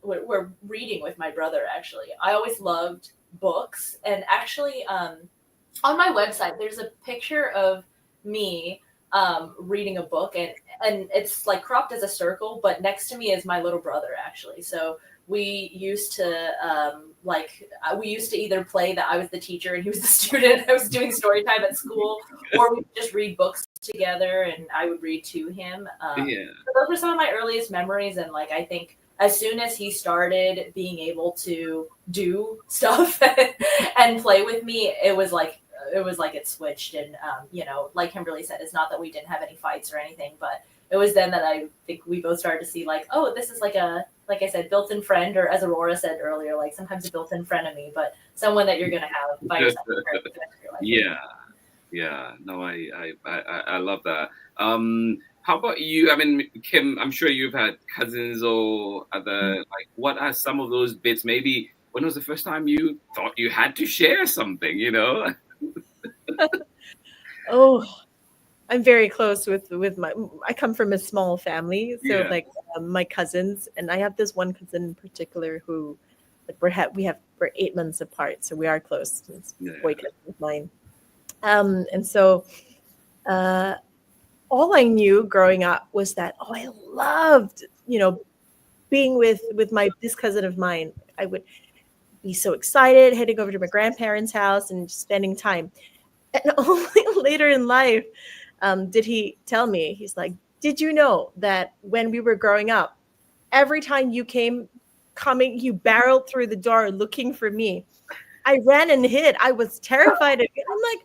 were reading with my brother. Actually, I always loved books, and actually, on my website, there's a picture of me reading a book, and it's like cropped as a circle, but next to me is my little brother, actually. So we used to either play that I was the teacher and he was the student. I was doing story time at school, or we would just read books together and I would read to him. So those were some of my earliest memories, and like I think as soon as he started being able to do stuff and play with me, it was like it switched. And you know, like Kimberly said, it's not that we didn't have any fights or anything, but it was then that I think we both started to see like, oh, this is like I said, built-in friend, or as Aurora said earlier, like sometimes a built-in frenemy, but someone that you're gonna have by your side. Yeah. Yeah, no, I love that. How about you? I mean, Kim, I'm sure you've had cousins or other, like, what are some of those bits? Maybe when was the first time you thought you had to share something, you know? Oh, I'm very close with my. I come from a small family, so Yeah. like my cousins, and I have this one cousin in particular who, like we're 8 months apart, so we are close. It's Yeah. boy cousin of mine, and so uh, all I knew growing up was that I loved being with my this cousin of mine. I would be so excited heading over to my grandparents' house and just spending time. And only later in life did he tell me, he's like, did you know that when we were growing up, every time you you barreled through the door looking for me. I ran and hid. I was terrified of you. I'm like,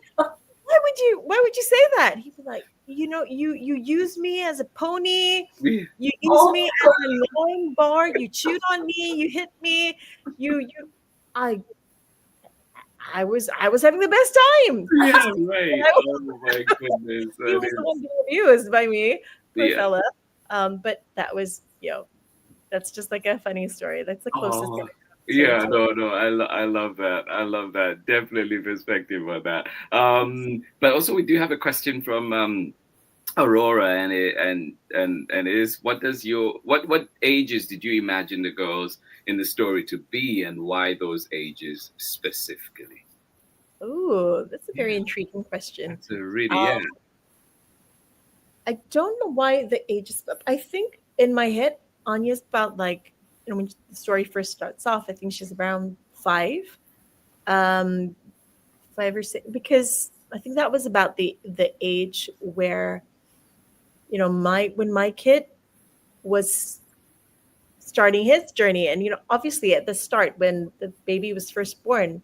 why would you say that? He'd be like, you use me as a pony, Yeah. you use Oh, me as a gnawing bar, you chewed on me, you hit me, you I I was having the best time. Yeah, right. Oh my goodness. He That was the is, one being abused by me, poor yeah. fella. But that was, that's just like a funny story. That's the closest thing Oh, to yeah, to no, I love that. I love that. Definitely perspective on that. But also we do have a question from Aurora, and it is, what does your what ages did you imagine the girls in the story to be, and why those ages specifically? Ooh, that's a very Yeah, intriguing question. that's a really, Um, yeah. I don't know why the ages, but I think in my head, Anya's about like, when the story first starts off, I think she's around um, 5 or 6, because I think that was about the age where, my when my kid was starting his journey, and obviously at the start when the baby was first born,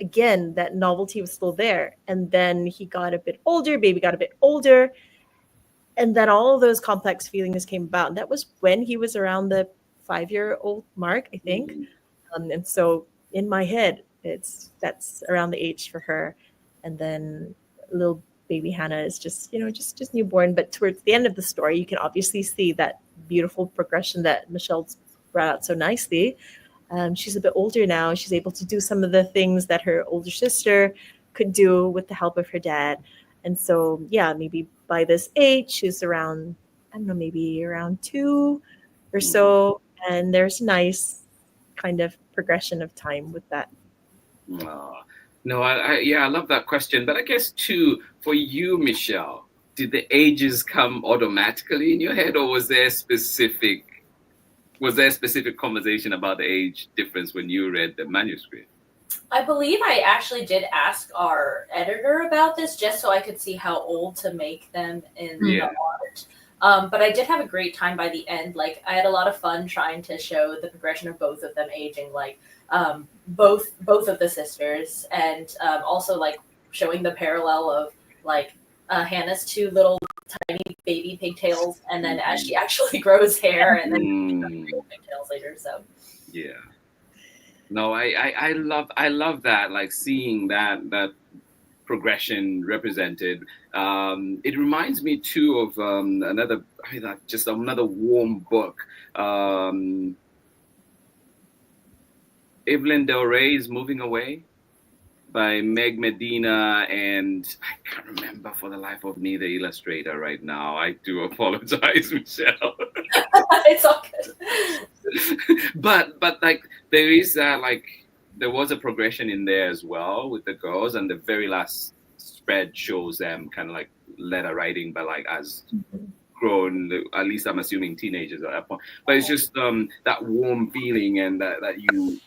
again that novelty was still there, and then he got a bit older, baby got a bit older, and then all of those complex feelings came about. And that was when he was around the 5-year-old mark, I think. And so in my head, that's around the age for her. And then little baby Hannah is just newborn. But towards the end of the story, you can obviously see that beautiful progression that Michelle's brought out so nicely. She's a bit older now. She's able to do some of the things that her older sister could do with the help of her dad. And so, yeah, maybe by this age, she's around, I don't know, maybe around 2 or Mhm. so. And there's nice kind of progression of time with that. Aw. No, yeah, I love that question. But I guess too, for you, Michelle, did the ages come automatically in your head, or was there a specific conversation about the age difference when you read the manuscript? I believe I actually did ask our editor about this just so I could see how old to make them in the Yeah. art. But I did have a great time by the end. Like I had a lot of fun trying to show the progression of both of them aging, like both of the sisters, and also like showing the parallel of like Hannah's two little tiny baby pigtails, and then as she actually grows hair, and then Mm, real pigtails later. So yeah. No, I love that, like seeing that progression represented. It reminds me too of another, I mean, like, just another warm book. Um, Evelyn Del Rey's Moving Away by Meg Medina, and I can't remember for the life of me the illustrator right now. I do apologize, Michelle. it's all good. But like there is that, like there was a progression in there as well with the girls, and the very last spread shows them kind of like letter writing, but like as grown, at least I'm assuming teenagers at that point. But it's just that warm feeling, and that you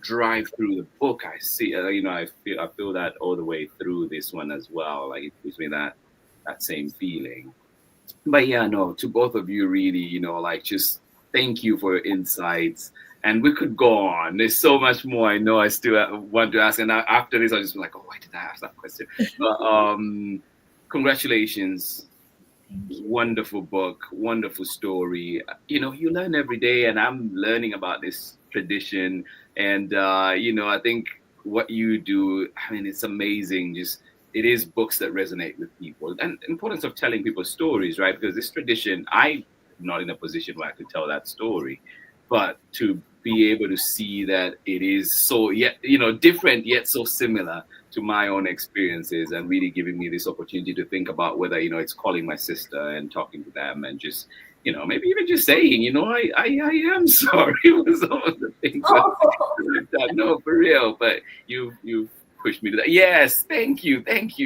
drive through the book. I see, I feel that all the way through this one as well. Like it gives me that same feeling. But yeah, no, to both of you, really, like just thank you for your insights. And we could go on. There's so much more I know I still want to ask. And after this, I'll just be like, oh, why did I ask that question? But congratulations. Wonderful book, wonderful story. You learn every day, and I'm learning about this tradition. And, I think what you do, I mean, it's amazing. Just it is books that resonate with people, and the importance of telling people stories, right? Because this tradition, I'm not in a position where I could tell that story, but to be able to see that it is so yet, different yet so similar to my own experiences, and really giving me this opportunity to think about whether, it's calling my sister and talking to them, and just, maybe even just saying, I am sorry for some of the things I've done. No, for real. But you've pushed me to that. Yes, thank you,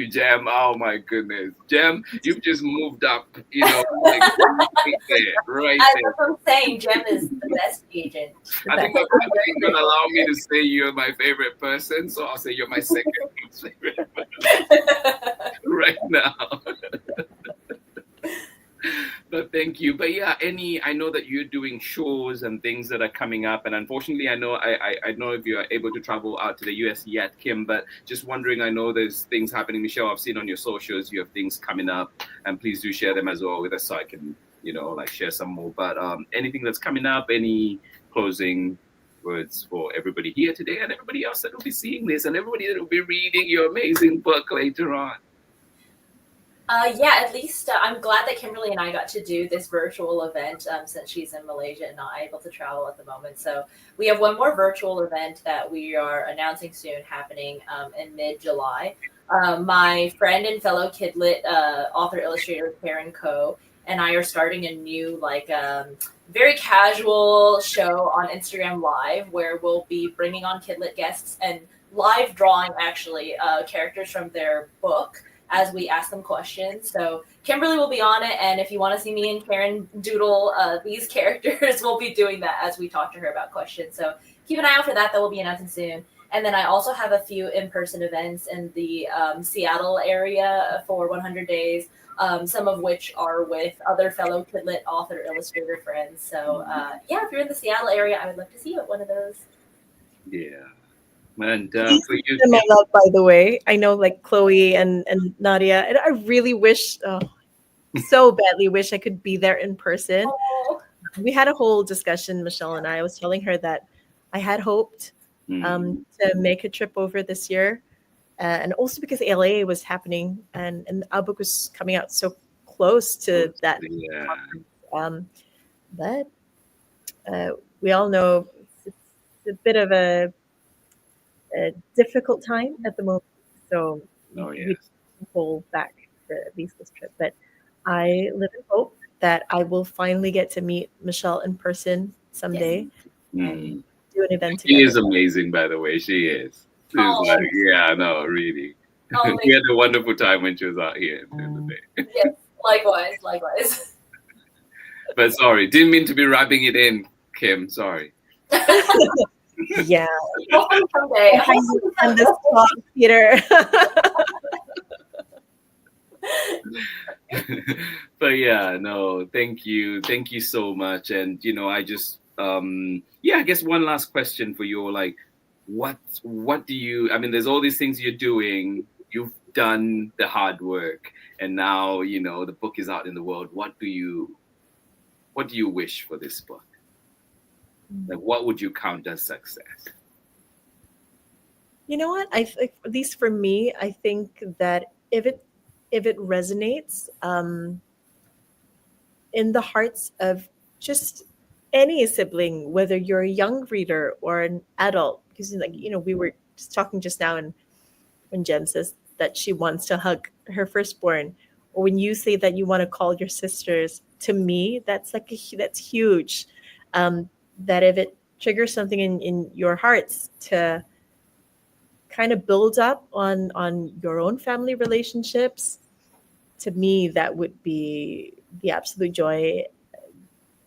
Jem. Oh my goodness, Jem, you've just moved up. Like right there, right As there. I'm saying, Jem is the best agent. I think my family ain't gonna allow me to say you're my favorite person, so I'll say you're my second favorite person right now. But thank you. But yeah, I know that you're doing shows and things that are coming up, and unfortunately, I know if you are able to travel out to the US yet, Kim. But just wondering, I know there's things happening, Michelle. I've seen on your socials you have things coming up, and please do share them as well with us so I can, share some more. But anything that's coming up, any closing words for everybody here today, and everybody else that will be seeing this, and everybody that will be reading your amazing book later on. Yeah, at least I'm glad that Kimberly and I got to do this virtual event since she's in Malaysia and not able to travel at the moment. So we have one more virtual event that we are announcing soon, happening in mid-July. My friend and fellow Kidlit author illustrator Karen Ko and I are starting a new very casual show on Instagram Live where we'll be bringing on Kidlit guests and live drawing actually characters from their book as we ask them questions. So Kimberly will be on it, and if you want to see me and Karen doodle these characters, we'll be doing that as we talk to her about questions. So keep an eye out for that. That will be announcing soon. And then I also have a few in-person events in the Seattle area for 100 days, some of which are with other fellow Kidlit author illustrator friends. So yeah, if you're in the Seattle area, I would love to see you at one of those. Yeah. And for you, my love, by the way, I know like Chloe and Nadia, and I really wish, so badly wish I could be there in person. Oh. We had a whole discussion, Michelle and I was telling her that I had hoped to make a trip over this year, and also because ALA was happening and our book was coming out so close to that. Yeah. But we all know it's a bit of a difficult time at the moment, so we pull back for at least this trip. But I live in hope that I will finally get to meet Michelle in person someday and do an event together. She is amazing, by the way. She is. She's really. We had a wonderful time when she was out here in the day. Yes, likewise. But sorry, didn't mean to be rubbing it in, Kim. Sorry. Yeah. Someday. On this spot, Peter. But yeah, no, thank you so much. And I just I guess one last question for you, like what do you, I mean, there's all these things you're doing, you've done the hard work, and now the book is out in the world. What do you wish for this book? Like, what would you count as success? You know what? At least for me, I think that if it resonates in the hearts of just any sibling, whether you're a young reader or an adult, because we were just talking just now, and when Jen says that she wants to hug her firstborn, or when you say that you want to call your sisters, to me, that's huge. That if it triggers something in your hearts to kind of build up on your own family relationships, to me, that would be the absolute joy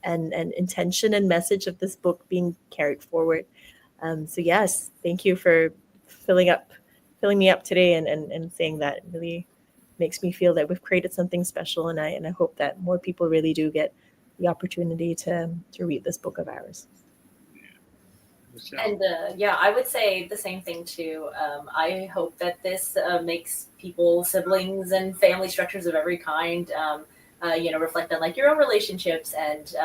and intention and message of this book being carried forward. So yes, thank you for filling me up today and saying that. It really makes me feel that we've created something special, and I hope that more people really do get the opportunity to read this book of ours. And I would say the same thing too. I hope that this makes people, siblings, and family structures of every kind, reflect on like your own relationships and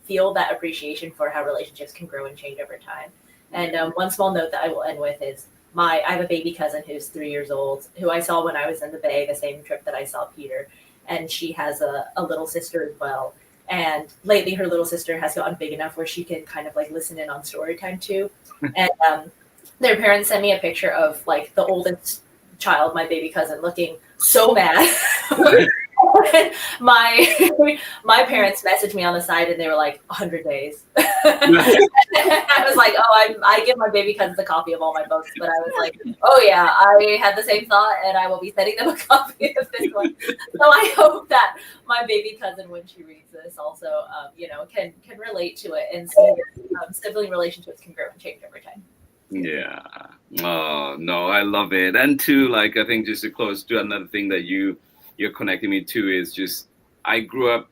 feel that appreciation for how relationships can grow and change over time. And one small note that I will end with is I have a baby cousin who's 3 years old, who I saw when I was in the Bay, the same trip that I saw Peter. And she has a little sister as well. And lately her little sister has gotten big enough where she can kind of like listen in on Storytime too. And their parents sent me a picture of like the oldest child, my baby cousin, looking so mad. my parents messaged me on the side and they were like 100 days. I was like, oh, I give my baby cousins a copy of all my books, but I was like, oh yeah, I had the same thought and I will be sending them a copy of this one. So I hope that my baby cousin, when she reads this, also can relate to it and see that sibling relationships can grow and change over time. Yeah. Oh no, I love it. And too, like, I think just to close to another thing that you're connecting me to is just, I grew up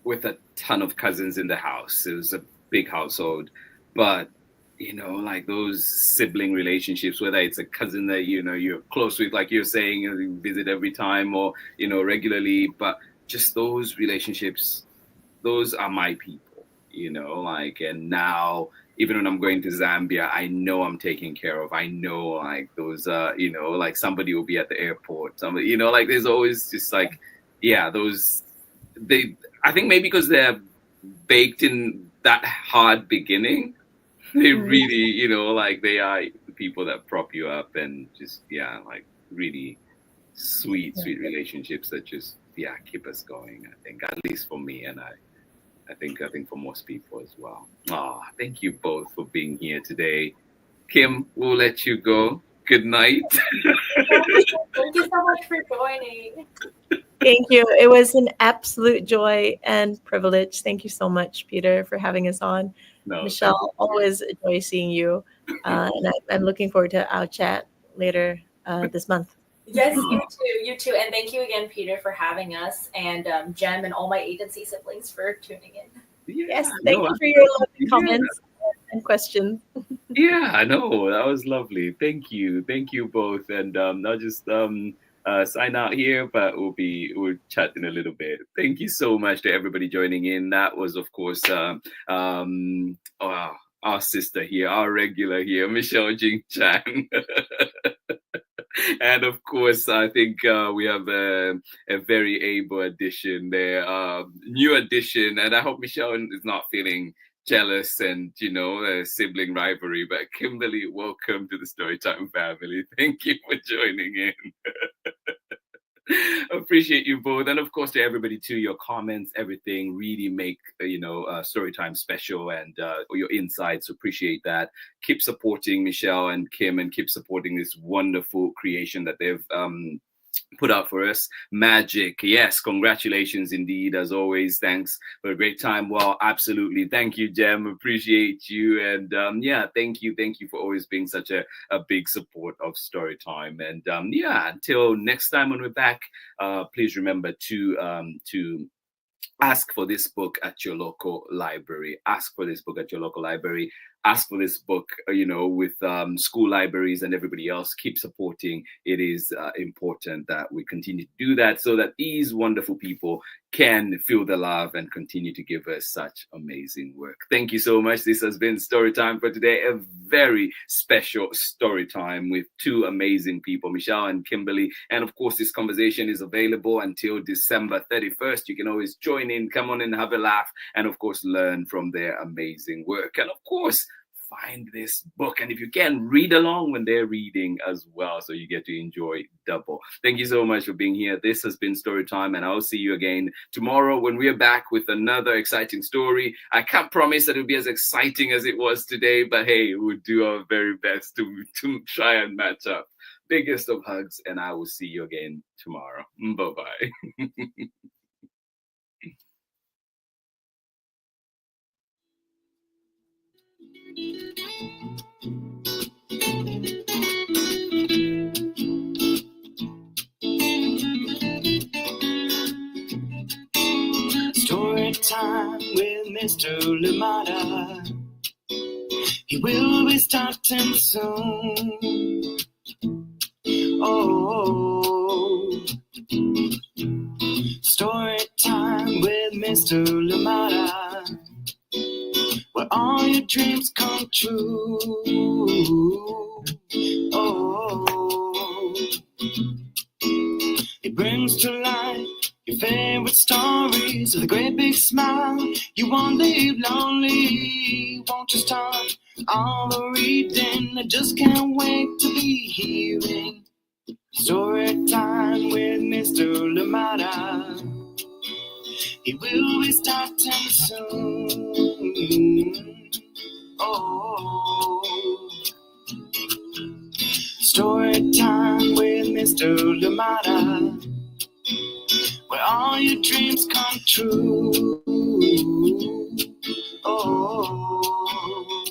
with a ton of cousins in the house. It was a big household, but like those sibling relationships, whether it's a cousin that you're close with, like you're saying, you visit every time or regularly, but just those relationships, those are my people, like. And now even when I'm going to Zambia, I know I'm taken care of. I know like those like somebody will be at the airport, somebody, like there's always just like, yeah, those, I think maybe because they're baked in that hard beginning, they really, like they are the people that prop you up and just, yeah, like really sweet relationships that just, yeah, keep us going, I think, at least for me. And I think for most people as well. Thank you both for being here today. Kim, we'll let you go. Good night. Thank you so much for joining. Thank you. It was an absolute joy and privilege. Thank you so much, Peter, for having us on. No, Michelle, always enjoy seeing you. And I'm looking forward to our chat later this month. Yes, you too. And thank you again, Peter, for having us, and Jem and all my agency siblings for tuning in. Yes, thank you for your lovely comments and questions. Yeah, I know. That was lovely. Thank you. Thank you both. And I'll just sign out here, but we'll chat in a little bit. Thank you so much to everybody joining in. That was, of course, our sister here, our regular here, Michelle Jing Chan. And of course, I think we have a very able addition there, new addition. And I hope Michelle is not feeling jealous and, sibling rivalry. But Kimberly, welcome to the Storytime family. Thank you for joining in. Appreciate you both. And of course, to everybody too, your comments, everything really make, Storytime special, and your insights. Appreciate that. Keep supporting Michelle and Kim, and keep supporting this wonderful creation that they've put out for us. Magic. Yes, congratulations indeed. As always, thanks for a great time. Well, absolutely. Thank you, Jem. Appreciate you. And thank you for always being such a big support of Storytime. And until next time when we're back, please remember to ask for this book at your local library. Ask for this book at your local library. Ask for this book, with school libraries and everybody else. Keep supporting. It is important that we continue to do that so that these wonderful people can feel the love and continue to give us such amazing work. Thank you so much. This has been Storytime for today. A very special story time with two amazing people, Michelle and Kimberly. And of course, this conversation is available until December 31st. You can always join in, come on and have a laugh, and of course, learn from their amazing work. And of course, find this book, and if you can, read along when they're reading as well, so you get to enjoy double. Thank you so much for being here. This has been Storytime, and I'll see you again tomorrow when we're back with another exciting story. I can't promise that it'll be as exciting as it was today, but hey, we'll do our very best to try and match up. Biggest of hugs, and I will see you again tomorrow. Bye-bye. Story time with Mr. Limata. He will be starting soon. Oh, story time with Mr. Limata, where all your dreams come true. Oh. life your favorite stories with a great big smile. You won't live lonely, won't you start all the reading? I just can't wait to be hearing story time with Mr. Limata. He will be starting soon. Oh, story time with Mr. Limata, where all your dreams come true. Oh,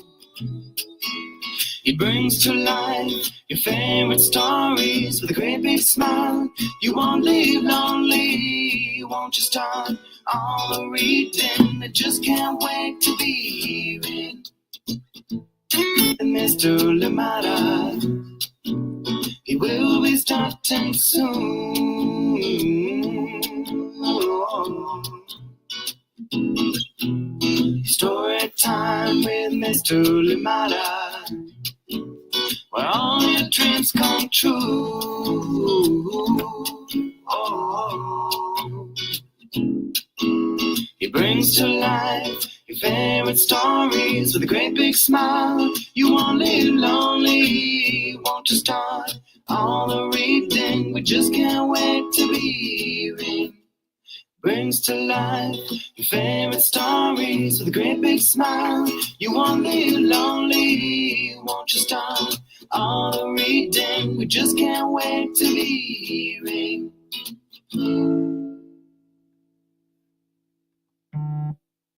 he brings to life your favorite stories with a great big smile. You won't live lonely, won't you start all the reading? I just can't wait to be hearing Mr. Limata. He will be starting soon. Oh. Story time with Mr. Limata, where all your dreams come true. Oh. He brings to life your favorite stories with a great big smile. You won't live lonely, won't you start all the reading? We just can't wait to be hearing. Brings to life your favorite stories with a great big smile. You won't live lonely, won't you start all the reading? We just can't wait to be hearing